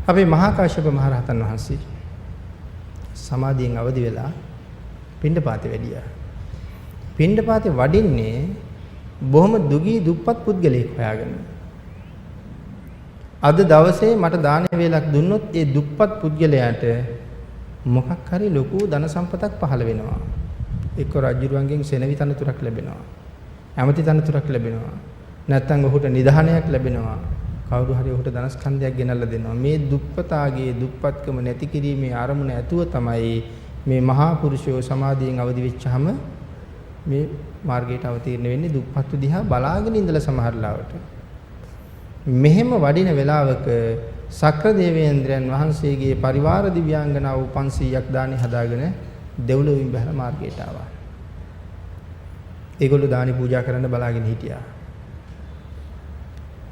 අපේ මහා කාශ්‍යප මහ රහතන් වහන්සේ සමාධියෙන් අවදි වෙලා පිණ්ඩපාතේ වැඩියා. පිණ්ඩපාතේ වඩින්නේ බොහොම දුගී දුප්පත් පුද්ගලයෙක් හොයාගෙන. අද දවසේ මට දාන වේලක් දුන්නොත් ඒ දුප්පත් පුද්ගලයාට මොකක් හරි ලොකු ධන සම්පතක් පහළ වෙනවා. එක්ක රජුරුවන්ගෙන් සෙනවි තනතුරක් ලැබෙනවා. ඇමති තනතුරක් ලැබෙනවා. නැත්නම් ඔහුට නිධානයක් ලැබෙනවා. කවුරු හරි ඔහුට ධනස්කන්ධයක් ගෙනල්ලා දෙනවා. මේ දුප්පතාගේ දුප්පත්කම නැති කිරීමේ අරමුණ ඇතුව තමයි මේ මහා පුරුෂයෝ සමාධියෙන් අවදි වෙච්චාම මේ මාර්ගයට අවතීර්ණ වෙන්නේ. දුප්පත්තු දිහා බලාගෙන ඉඳලා සමහර ලාවට මෙහෙම වඩින වෙලාවක සක්‍ර දේවේන්ද්‍රයන් වහන්සේගේ පරිවාර දිව්‍යාංගනාව 500ක් දානි හදාගෙන දෙව්ලොවින් බහැලා මාර්ගයට ආවා. ඒගොල්ලෝ දානි පූජා කරන්න බලාගෙන හිටියා.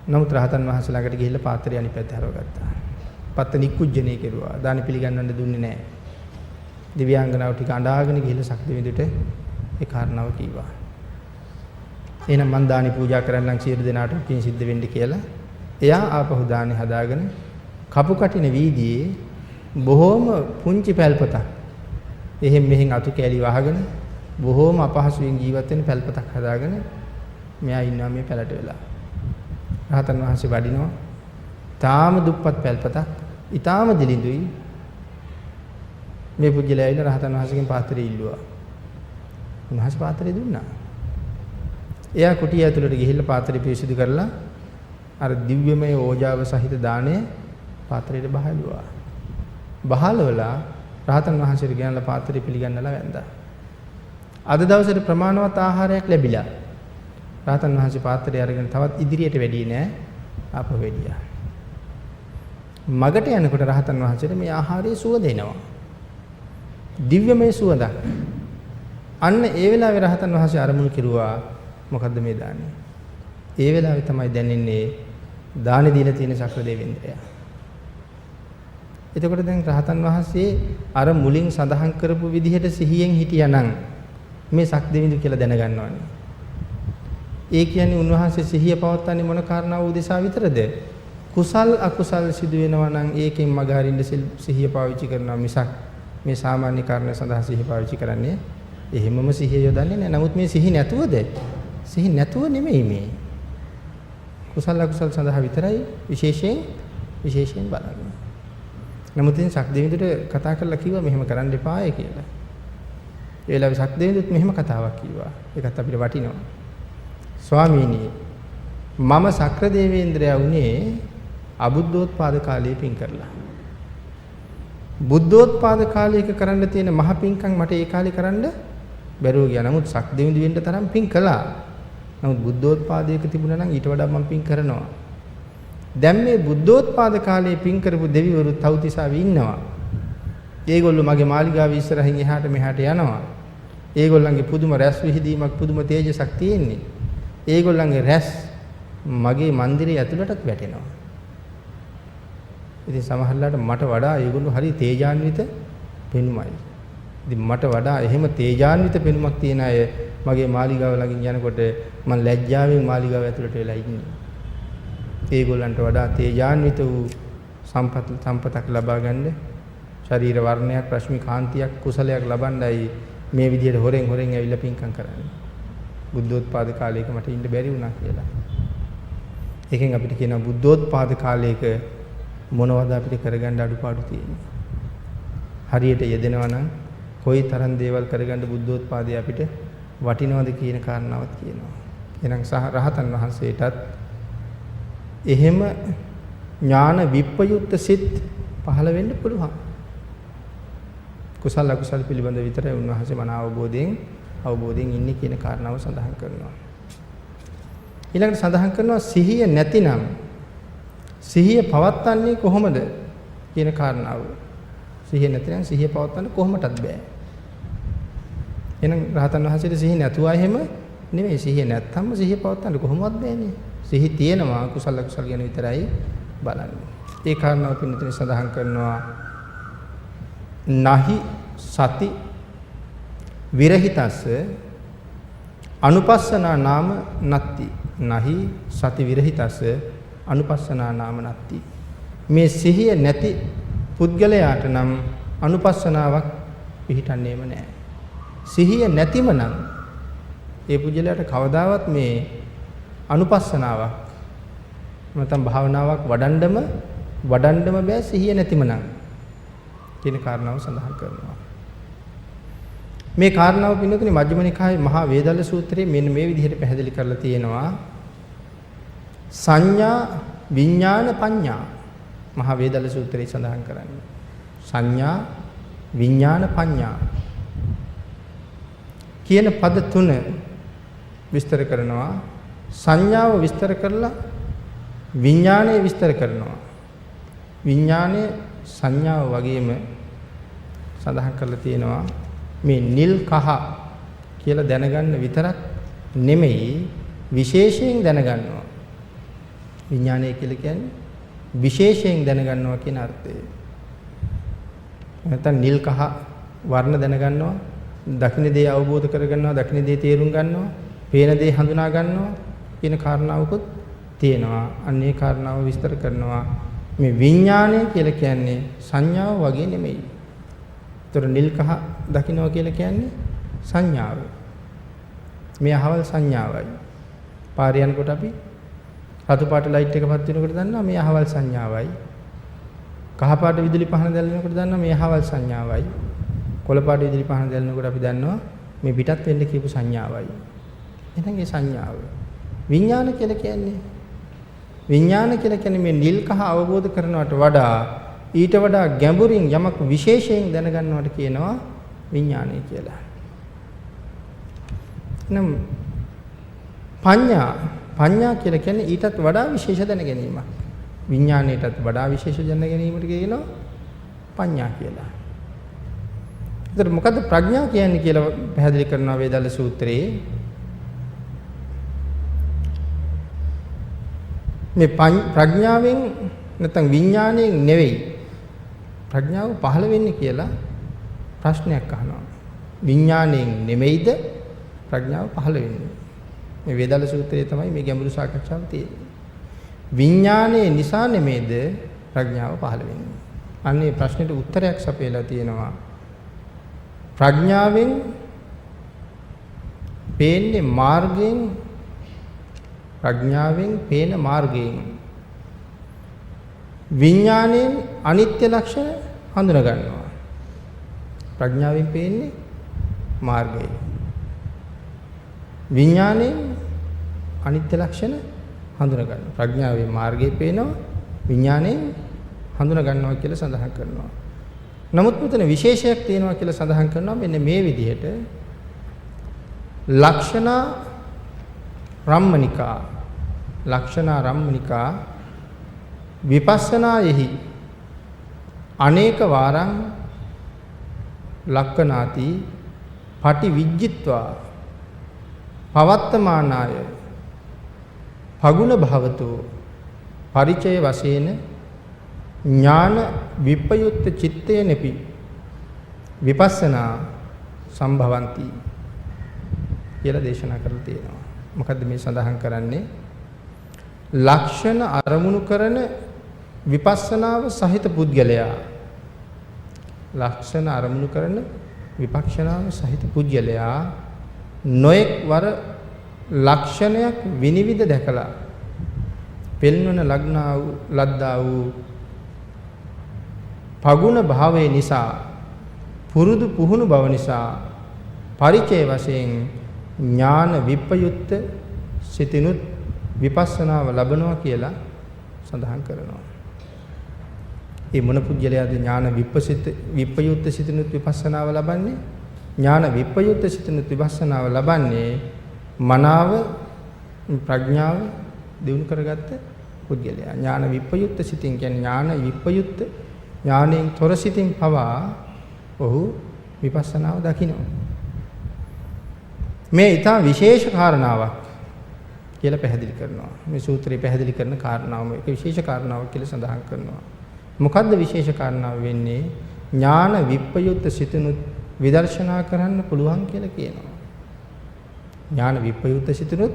නමුත් රහතන් වහන්සේ ළඟට ගිහිල්ලා පාත්‍රය අනිත් පැත්ත හරවගත්තා. පත්ත නිකුජ්ජනේ කෙරුවා. දානි පිළිගන්නන්න දුන්නේ නැහැ. දිව්‍යාංගනාව ටික අඬාගෙන ගිහිල්ලා සක්දෙවිඳුට ඒ කාරණාව කිව්වා. එහෙනම් මං දානි පූජා කරන්නම් සියලු දෙනාට පින් සිද්ධ වෙන්න කියලා. එයා ආපහු දානි හදාගෙන කපු කටින වීදියේ බොහොම පුංචි පැල්පතක් එහෙන් මෙහෙන් අතු කැලි වහගෙන බොහොම අපහසුයෙන් ජීවත් වෙන පැල්පතක් හදාගෙන මෙයා ඉන්නවා මේ පැලට වෙලා. රහතන් වහන්සේ වඩිනවා. තාම දුප්පත් පැල්පතක්, ඊටාම දිලිඳුයි. මේ පුජ්‍යලයා ඇවිල්ලා රහතන් වහන්සේගෙන් පාත්‍රය ඉල්ලුවා. උන්වහන්සේ පාත්‍රය දුන්නා. එයා කුටිය ඇතුළට ගිහිල්ලා පාත්‍රය පිරිසිදු කරලා අර දිව්‍යමය ඕජාව සහිත දාණය පාත්‍රයට බහලුවා. බහලවලා රහතන් වහන්සේට ගෙනල්ලා පාත්‍රය පිළිගන්නලා වැන්දා. අද දවසේ ප්‍රමාණවත් ආහාරයක් ලැබිලා. රහතන් වහන්සේ පාත්‍රය අරගෙන තවත් ඉදිරියට වැඩියේ නෑ. ආපහු වැඩියා. මගට යනකොට රහතන් වහන්සේට මේ ආහාරයේ සුවඳ එනවා. දිව්‍යමය සුවඳක්. අන්න ඒ වෙලාවේ රහතන් වහන්සේ අරමුණු කෙරුවා මොකද්ද මේ දාන්නේ? ඒ වෙලාවේ තමයි දැනෙන්නේ දානෙ දීලා තියෙන සක්‍ර දෙවියන්ද්‍රයා. එතකොට දැන් රහතන් වහන්සේ අර මුලින් සඳහන් කරපු විදිහට සිහියෙන් හිටියානම් මේ සක්දෙවිඳු කියලා දැනගන්නවනේ. ඒ කියන්නේ උන්වහන්සේ සිහිය පවත්වන්නේ මොන කාරණාව උදෙසා විතරද? කුසල් අකුසල් සිදු වෙනවා නම් ඒකෙන් මගහරින්න සිහිය පාවිච්චි කරනවා මිසක් මේ සාමාන්‍ය කාරණා සඳහා සිහිය පාවිච්චි කරන්නේ එහෙමම සිහිය යොදන්නේ නැහැ. නමුත් මේ සිහි නැතුවද? සිහි නැතුව නෙමෙයි මේ. කුසල අකුසල සඳහා විතරයි විශේෂයෙන් බලන්නේ. නමුත් ඉතින් සක්දෙවිඳුට කතා කරලා කිව්වා මෙහෙම කරන්න එපාය කියලා. ඒ වෙලාවේ සක්දෙවිඳුත් මෙහෙම කතාවක් කිව්වා. ඒකත් අපිට වටිනවා. ස්වාමීනි මම සක්‍ර දේවේන්ද්‍රයා වුණේ අබුද්ධෝත්පාද කාලයේ පින් කරලා. බුද්ධෝත්පාද කාලයක කරන්න තියෙන මහ පින්කම් මට ඒ කාලේ කරන්න බැරුව ගියා. නමුත් සක්දෙවිඳු වෙන්න තරම් පින් කළා. නමුත් බුද්ධෝත්පාදයක තිබුණා නම් ඊට වඩා මම පින් කරනවා. දැන් මේ බුද්ධෝත්පාද කාලයේ පින් කරපු දෙවිවරු තවුතිසාවේ ඉන්නවා. ඒගොල්ලෝ මගේ මාලිගාවේ ඉස්සරහින් එහාට මෙහාට යනවා. ඒගොල්ලන්ගේ පුදුම රැස් විහිදීමක් පුදුම තේජසක් තියෙන්නේ. ඒගොල්ලන්ගේ රැස් මගේ මන්දිරයේ ඇතුළටත් වැටෙනවා. ඉතින් සමහරట్లాට මට වඩා ඒගොල්ලෝ හරි තේජාන්විත පෙනුමයි. ඉතින් මට වඩා එහෙම තේජාන්විත පෙනුමක් තියෙන අය මගේ මාලිගාව ළඟින් යනකොට මම ලැජ්ජාවෙන් මාලිගාව ඇතුළට වෙලා ඉන්නේ. ඒගොල්ලන්ට වඩා තේජාන්විත වූ සම්පතක් ලබා ගන්න ශරීර වර්ණයක් රශ්මි කාන්තියක් කුසලයක් ලබන්නයි මේ විදිහට හොරෙන් ඇවිල්ලා පින්කම් කරන්නේ. බුද්ධෝත්පාද කාලයක මට ඉන්න බැරි වුණා කියලා. ඒකෙන් අපිට කියනවා බුද්ධෝත්පාද කාලයක මොනවද අපිට කරගන්න අඩුපාඩු තියෙන්නේ. හරියට යෙදෙනවා නම් කොයි තරම් දේවල් කරගන්න බුද්ධෝත්පාදේ අපිට වටිනවද කියන කාරණාවත් කියනවා. එහෙනම් රහතන් වහන්සේටත් එහෙම ඥාන විප්පයුක්ත සිත් පහළ වෙන්න පුළුවන්. කුසල අකුසල පිළිබඳ විතරයි උන්වහන්සේ මන අවබෝධයෙන් ඉන්නේ කියන කාරණාව සඳහන් කරනවා. ඊළඟට සඳහන් කරනවා සිහිය නැතිනම් සිහිය පවත්න්නේ කොහොමද කියන කාරණාව. සිහිය නැතිනම් සිහිය පවත්වන්න කොහොමටත් බෑ. එහෙනම් රහතන් වහන්සේට සිහිය නැතුවා එහෙම නෙමෙයි. සිහිය නැත්තම්ම සිහිය පවත්වන්න කොහොමවත් බෑනේ. සිහි තියෙනවා කුසල අකුසල ගැන විතරයි බලන්නේ. ඒ කාරණාව පින්නතේ සඳහන් කරනවා නහි සති විරහිතස්ස අනුපස්සනා නාම නත්ති. නහි සති විරහිතස්ස අනුපස්සනා නාම නත්ති. මේ සිහිය නැති පුද්ගලයාට නම් අනුපස්සනාවක් පිහිටන්නේම නැහැ. සිහිය නැතිම නම් ඒ පුද්ගලයාට කවදාවත් මේ අනුපස්සනාවක් නැත්නම් භාවනාවක් වඩන්නම බෑ සිහිය නැතිම නම් කියන කාරණාව සඳහන් කරනවා. මේ කාරණාව පින්නතුනේ මජ්ක්‍ධිම නිකායේ මහා වේදල්ල සූත්‍රයේ මෙන්න මේ විදිහට පැහැදිලි කරලා තියෙනවා. සංඥා විඥාන පඤ්ඤා මහා වේදල්ල සූත්‍රයේ සඳහන් කරන්නේ. සංඥා විඥාන පඤ්ඤා කියන පද තුන විස්තර කරනවා. සංඥාව විස්තර කරලා විඥානය විස්තර කරනවා. විඥානය සංඥාව වගේම සඳහන් කරලා තියෙනවා මේ නිල් කහ කියලා දැනගන්න විතරක් නෙමෙයි විශේෂයෙන් දැනගන්නවා. විඥානය කියලා කියන්නේ විශේෂයෙන් දැනගන්නවා කියන අර්ථය. නැත්නම් නිල් කහ වර්ණ දැනගන්නවා, දකින්න දේ අවබෝධ කරගන්නවා, දකින්න දේ තේරුම් ගන්නවා, පේන දේ හඳුනා ගන්නවා කියන කාරණාවකුත් තියෙනවා. අන්න ඒ කාරණාව විස්තර කරනවා. මේ විඥානය කියලා කියන්නේ සංඥාව වගේ නෙමෙයි. ඒතර නිල් කහ දකින්නවා කියලා කියන්නේ සංඥාව. මේ අහවල් සංඥාවයි. පාරේ යනකොට අපි රතු පාට ලයිට් එකපත් වෙනකොට දන්නවා මේ අහවල් සංඥාවයි. කහ පාට විදුලි පහන දැල්වෙනකොට දන්නවා මේ අහවල් සංඥාවයි. කොළ පාට විදුලි පහන දැල්වෙනකොට අපි දන්නවා මේ පිටත් වෙන්න කියපු සංඥාවයි. එහෙනම් ඒ සංඥාව විඥාන කියලා කියන්නේ මේ නිල් කහ අවබෝධ කරනවට වඩා ඊට වඩා ගැඹුරින් යමක් විශේෂයෙන් දැනගන්නවට කියනවා විඥානය කියලා. නම් පඤ්ඤා කියලා කියන්නේ ඊටත් වඩා විශේෂ දැන ගැනීමක්. විඥාණයටත් වඩා විශේෂ දැන ගැනීමට කියනවා පඤ්ඤා කියලා. ඒතර මොකද්ද ප්‍රඥා කියන්නේ කියලා පැහැදිලි කරනවා වේදල්ල සූත්‍රයේ. මේ ප්‍රඥාවෙන් නැත්නම් විඥාණයෙන් නෙවෙයි ප්‍රඥාව පහළ වෙන්නේ කියලා ප්‍රශ්නයක් අහනවා. විඥාණයෙන් නෙමෙයිද ප්‍රඥාව පහළ වෙන්නේ? මේ වේදල්ල සූත්‍රයේ තමයි මේ ගැඹුරු සාකච්ඡාව තියෙන්නේ. විඥාණය නිසා නෙමෙයිද ප්‍රඥාව පහළ වෙන්නේ? අන්නේ ප්‍රශ්නෙට උත්තරයක් සපයලා තියෙනවා ප්‍රඥාවෙන් පේන්නේ මාර්ගයෙන් ප්‍රඥාවෙන් පේන මාර්ගයෙන් විඥාණයෙන් අනිත්‍ය ලක්ෂණ හඳුනා ගන්නවා. ප්‍රඥාවෙන් පේන්නේ මාර්ගය. විඥාණයෙන් අනිත්‍ය ලක්ෂණ හඳුනා ගන්නවා. ප්‍රඥාවෙන් මාර්ගය පේනවා, විඥාණයෙන් හඳුනා ගන්නවා කියලා සඳහන් කරනවා. නමුත් මෙතන විශේෂයක් තියෙනවා කියලා සඳහන් කරනවා. මෙන්න මේ විදිහට ලක්ෂණා රම්මනිකා විපස්සනායෙහි අනේක වාරං ලක්කනාති පටි විජ්ජිත්වා පවත්තමානාය පගුණ භවතෝ පරිචය වශයෙන් ඥාන විප්පයුත්ත චිත්තේනපි විපස්සනා සම්භවಂತಿ කියලා දේශනා කරලා තියෙනවා. මොකද්ද මේ සඳහන් කරන්නේ? ලක්ෂණ අරමුණු කරන විපස්සනාව සහිත පුද්ගලයා ලක්ෂණ අරමුණු කරන විපක්ෂනාව සහිත පුද්ගලයා නොඑක් වර ලක්ෂණයක් විනිවිද දැකලා පෙන්වන ලද්දා වූ පගුණ භාවයේ නිසා පුරුදු පුහුණු බව නිසා පරිචය වශයෙන් ඥාන විප්පයුත්ත සිතිනුත් විපස්සනාව ලබනවා කියලා සඳහන් කරනවා. මේ මොන පුජ්‍යලයාද ඥාන විප්පයුත්ත සිතිනුත් විපස්සනාව ලබන්නේ? ඥාන විප්පයුත්ත සිතිනුත් විපස්සනාව ලබන්නේ මනාව ප්‍රඥාව දිනු කරගත්ත පුජ්‍යලයා. ඥාන විප්පයුත්ත සිතින් කියන්නේ ඥාන විප්පයුත්ත ඥාණයෙන් තොර සිතින් පවා ඔහු විපස්සනාව දකිනවා. මේ ඊටා විශේෂ කාරණාවක් කියලා පැහැදිලි කරනවා. මේ සූත්‍රය පැහැදිලි කරන කාරණාව මේක විශේෂ කාරණාවක් කියලා සඳහන් කරනවා. මොකද්ද විශේෂ කාරණාව වෙන්නේ? ඥාන විප්පයුත්ත සිතනුත් විදර්ශනා කරන්න පුළුවන් කියලා කියනවා. ඥාන විප්පයුත්ත සිතනුත්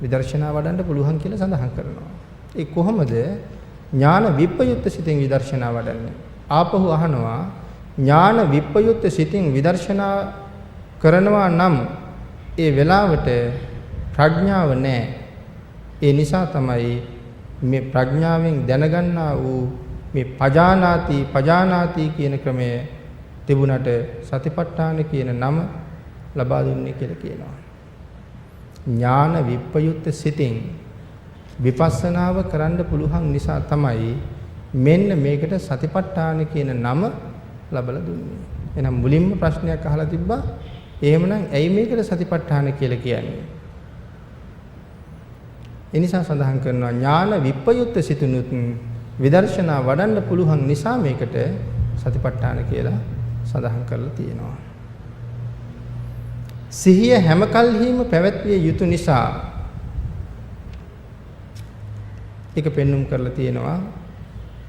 විදර්ශනා වඩන්න පුළුවන් කියලා සඳහන් කරනවා. ඒ කොහොමද ඥාන විප්පයුත්ත සිතින් විදර්ශනා වඩන්නේ? ආපහු අහනවා ඥාන විප්පයුත්ත සිතින් විදර්ශනා කරනවා නම් ඒ වෙලාවට ප්‍රඥාව නැහැ. ඒ නිසා තමයි මේ ප්‍රඥාවෙන් දැනගන්නා වූ මේ පජානාති කියන ක්‍රමය තිබුණට සතිපට්ඨාන කියන නම ලබා දුන්නේ කියලා කියනවා. ඥාන විප්පයුත්ත සිතින් විපස්සනාව කරන්න පුළුවන් නිසා තමයි මෙන්න මේකට සතිපට්ඨාන කියන නම ලබලා දුන්නේ. එහෙනම් මුලින්ම ප්‍රශ්නයක් අහලා තිබ්බා. එහෙමනම් ඇයි මේකට සතිපට්ඨාන කියලා කියන්නේ? ඒ නිසා සඳහන් කරනවා ඥාන විප්පයුත්ත සිතුනුත් විදර්ශනා වඩන්න පුළුවන් නිසා මේකට සතිපට්ඨාන කියලා සඳහන් කරලා තියෙනවා. සිහිය හැම කල්හිම පැවැත්විය යුතු නිසා ඒක පෙන්눔 කරලා තියෙනවා.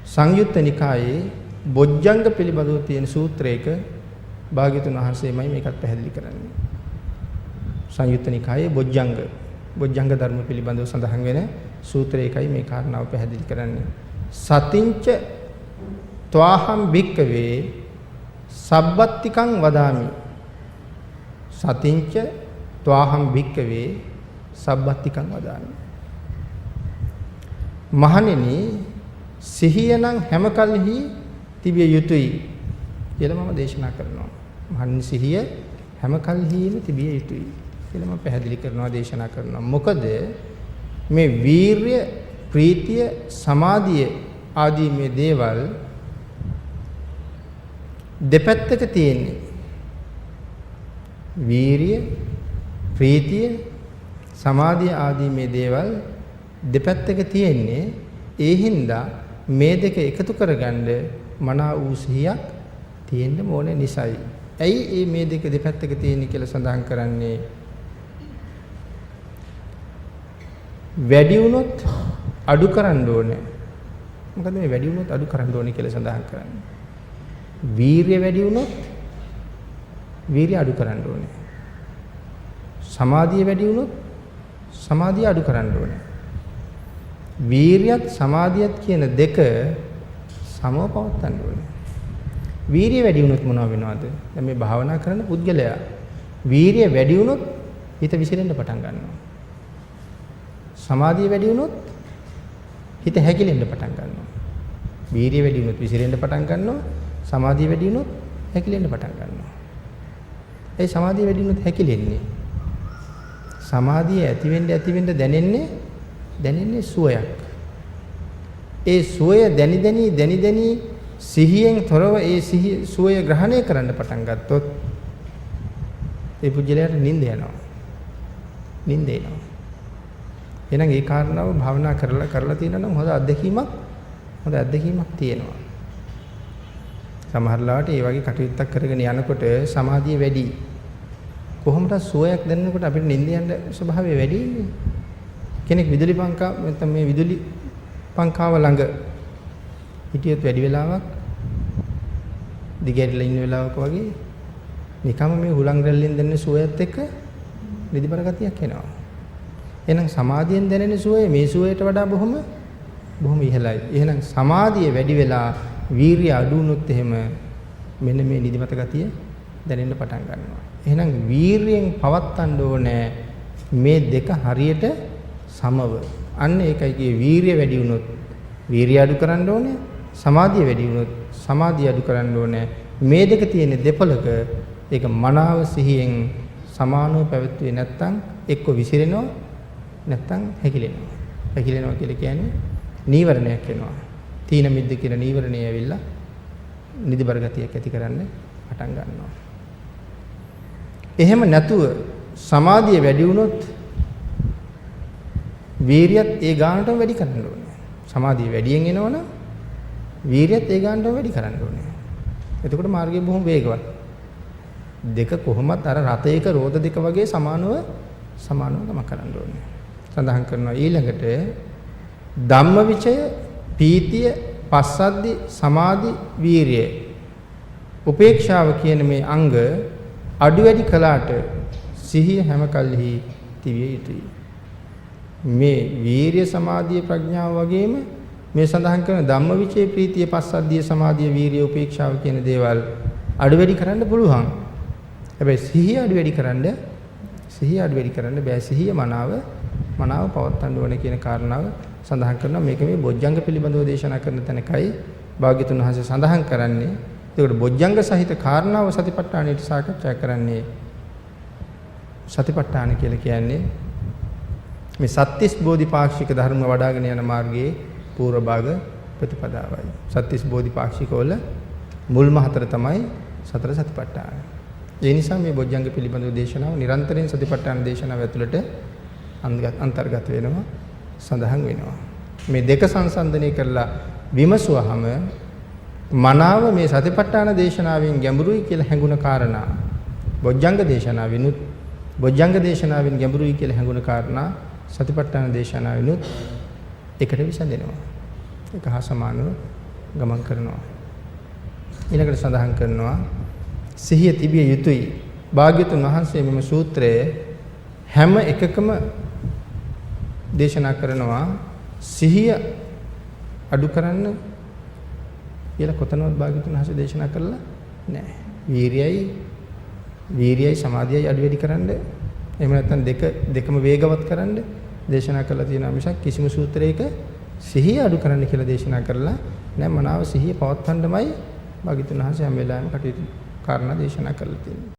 සංයුත්ත නිකායේ බොජ්ජංග පිළිබඳව තියෙන සූත්‍රයක භාග්‍යතුන් වහන්සේමයි මේකත් පැහැදිලි කරන්නේ. සංයුත්ත නිකායේ බොජ්ජංග ධර්ම පිළිබඳව සඳහන් වෙන සූත්‍රයකයි මේ කාරණාව පැහැදිලි කරන්නේ. සතින්ච ත්වාහම් භික්කවේ සබ්බත්තිකං වදාමි. සතින්ච ත්වාහම් භික්කවේ සබ්බත්තිකං වදාමි. මහණෙනි සිහිය නම් හැම කල්හි තිබිය යුතුයි කියලා මම දේශනා කරනවා. මහණෙනි සිහිය හැම කල්හිම තිබිය යුතුයි කියලා මම පැහැදිලි කරනවා දේශනා කරනවා. මොකද මේ වීර්ය, ප්‍රීතිය, සමාධිය ආදී මේ දේවල් දෙපැත්තක තියෙන්නේ. වීර්ය, ප්‍රීතිය, සමාධිය ආදී මේ දේවල් දෙපැත්තක තියෙන්නේ. ඒ හින්දා මේ දෙක එකතු කරගන්න මනා වූ සිහියක් තියෙන්න ඕනේ නිසයි. ඇයි මේ දෙක දෙපැත්තක තියෙන්නේ කියලා සඳහන් කරන්නේ? වැඩි වුණොත් අඩු කරන්න ඕනේ. මොකද මේ වැඩි වුණොත් අඩු කරන්න ඕනේ කියලා සඳහන් කරන්නේ. වීර්ය වැඩි වුණොත් වීර්ය අඩු කරන්න ඕනේ. සමාධිය වැඩි වුණොත් සමාධිය අඩු කරන්න ඕනේ. වීර්යයත් සමාධියත් කියන දෙක සමව පවත්වන්න ඕනේ. වීරිය වැඩි වුණොත් මොනව වෙනවද? දැන් මේ භාවනා කරන පුද්ගලයා වීරිය වැඩි වුණොත් හිත විසිරෙන්න පටන් ගන්නවා. සමාධිය වැඩි වුණොත් හිත හැකිලෙන්න පටන් ගන්නවා. වීරිය වැඩි වුණොත් විසිරෙන්න පටන් ගන්නවා. සමාධිය වැඩි වුණොත් හැකිලෙන්න පටන් ගන්නවා. ඒ සමාධිය වැඩි වුණොත් හැකිලෙන්නේ. සමාධිය ඇති වෙන්න දැනෙන්නේ සුවයක්. ඒ සුවය දැනි සිහියෙන් තොරව ඒ සුවය ග්‍රහණය කරන්න පටන් ගත්තොත් ඒ පුජ්‍යලයට නිින්ද යනවා. නිින්ද එනවා. එහෙනම් ඒ කාරණාව භාවනා කරලා තියෙනවා නම් හොඳ අත්දැකීමක් තියෙනවා. සමහර ලාට මේ වගේ කටයුත්තක් කරගෙන යනකොට සමාධිය වැඩි. කොහොමද සුවයක් දැනෙනකොට අපිට නිින්ද යන ස්වභාවය වැඩි ඉන්නේ. කෙනෙක් විදුලි පංකාව නැත්නම් මේ විදුලි පංකාව ළඟ හිටියොත් වැඩි වෙලාවක් දිගහැරිලා ඉන්න වෙලාවක වගේ නිකම්ම මේ හුලං රැල්ලෙන් දැනෙන සුවයත් එක්ක නිදිබර ගතියක් එනවා. එහෙනම් සමාධියෙන් දැනෙන සුවය මේ සුවයට වඩා බොහොම ඉහළයි. එහෙනම් සමාධිය වැඩි වෙලා වීරිය අඩු වුණොත් එහෙම මෙන්න මේ නිදිමත ගතිය දැනෙන්න පටන් ගන්නවා. එහෙනම් වීරියෙන් පවත්තන්න ඕනේ මේ දෙක හරියට සමව. අන්න ඒකයි කියේ වීරිය වැඩි වුණොත් වීරිය අඩු කරන්න ඕනේ. සමාධිය වැඩි වුණොත් සමාධිය අඩු කරන්න ඕනේ. මේ දෙක තියෙන දෙපළක ඒක මනාව සිහියෙන් සමානව පැවැත්වුවේ නැත්නම් එක්ක විසිරෙනවා නැත්නම් හැකිලෙනවා. හැකිලෙනවා කියලා කියන්නේ නීවරණයක් එනවා. තීන මිද්ද කියන නීවරණය ඇවිල්ලා නිදිබර ගතියක් ඇති කරන්න පටන් ගන්නවා. එහෙම නැතුව සමාධිය වැඩි වුණොත් වීරියත් ඒ ගානටම වැඩි කරන්න ඕනේ. සමාධිය වැඩියෙන් එනවනම් වීරියත් ඒ ගානටම වැඩි කරන්න ඕනේ. එතකොට මාර්ගය බොහොම වේගවත්. දෙක කොහොමත් අර රතයක රෝද දෙක වගේ සමානව ගම කරන්න ඕනේ. සඳහන් කරනවා ඊළඟට ධම්මවිචය, පීතිය, පස්සද්ධි, සමාධි, වීරිය. උපේක්ෂාව කියන මේ අංග අඩු වැඩි කළාට සිහිය හැම කල්හි තිබිය යුතුයි. මේ වීරිය, සමාධිය, ප්‍රඥාව වගේම මේ සඳහන් කරන ධම්මවිචය, ප්‍රීතිය, පස්සද්ධිය, සමාධිය, වීරිය, උපේක්ෂාව කියන දේවල් අඩු වැඩි කරන්න පුළුවන්. හැබැයි සිහිය අඩු වැඩි කරන්න බෑ. සිහිය මනාව පවත්වන්න ඕනේ කියන කාරණාව සඳහන් කරනවා. මේක මේ බොජ්ජංග පිළිබඳව දේශනා කරන තැනකයි භාග්‍යතුන් වහන්සේ සඳහන් කරන්නේ. ඒකට බොජ්ජංග සහිත කාරණාව සතිපට්ඨානයට සාකච්ඡා කරන්නේ. සතිපට්ඨාන කියලා කියන්නේ මේ සත්‍තිස් බෝධිපාක්ෂික ධර්ම වඩ아가න යන මාර්ගයේ පූර්ව භාග ප්‍රතිපදාවයි. සත්‍තිස් බෝධිපාක්ෂික වල මුල්ම හතර තමයි සතර සතිපට්ඨාන. ඒ නිසා මේ බොජ්ජංග පිළිබඳව දේශනාව නිරන්තරයෙන් සතිපට්ඨාන දේශනාව ඇතුළට අන්තර්ගත වෙනවා, සඳහන් වෙනවා. මේ දෙක සංසන්දනය කරලා විමසුවහම මනාව මේ සතිපට්ඨාන දේශනාවෙන් ගැඹුරුයි කියලා හැඟුණ කාරණා බොජ්ජංග දේශනාවෙන් ගැඹුරුයි කියලා හැඟුණ කාරණා සතිපට්ඨාන දේශනාවෙනුත් එකට විසඳෙනවා. ඒක හා සමානව ගමන් කරනවා. ඊළඟට සඳහන් කරනවා සිහිය තිබිය යුතුයි. භාග්‍යතුන් වහන්සේ මෙම සූත්‍රයේ හැම එකකම දේශනා කරනවා සිහිය අඩු කරන්න කියලා කොතනවත් භාග්‍යතුන් වහන්සේ දේශනා කරලා නැහැ. වීරියයි සමාධියයි අඩු වැඩි කරන්න, එහෙම නැත්නම් දෙකම වේගවත් කරන්න දේශනා කරලා තියෙනවා මිසක් කිසිම සූත්‍රයක සිහිය අඩු කරන්න කියලා දේශනා කරලා නැහැ. මනාව සිහිය පවත්වන්නමයි භාග්‍යතුන් වහන්සේ හැම වෙලාවෙම කටයුතු කාරණා දේශනා කරලා තියෙන්නේ.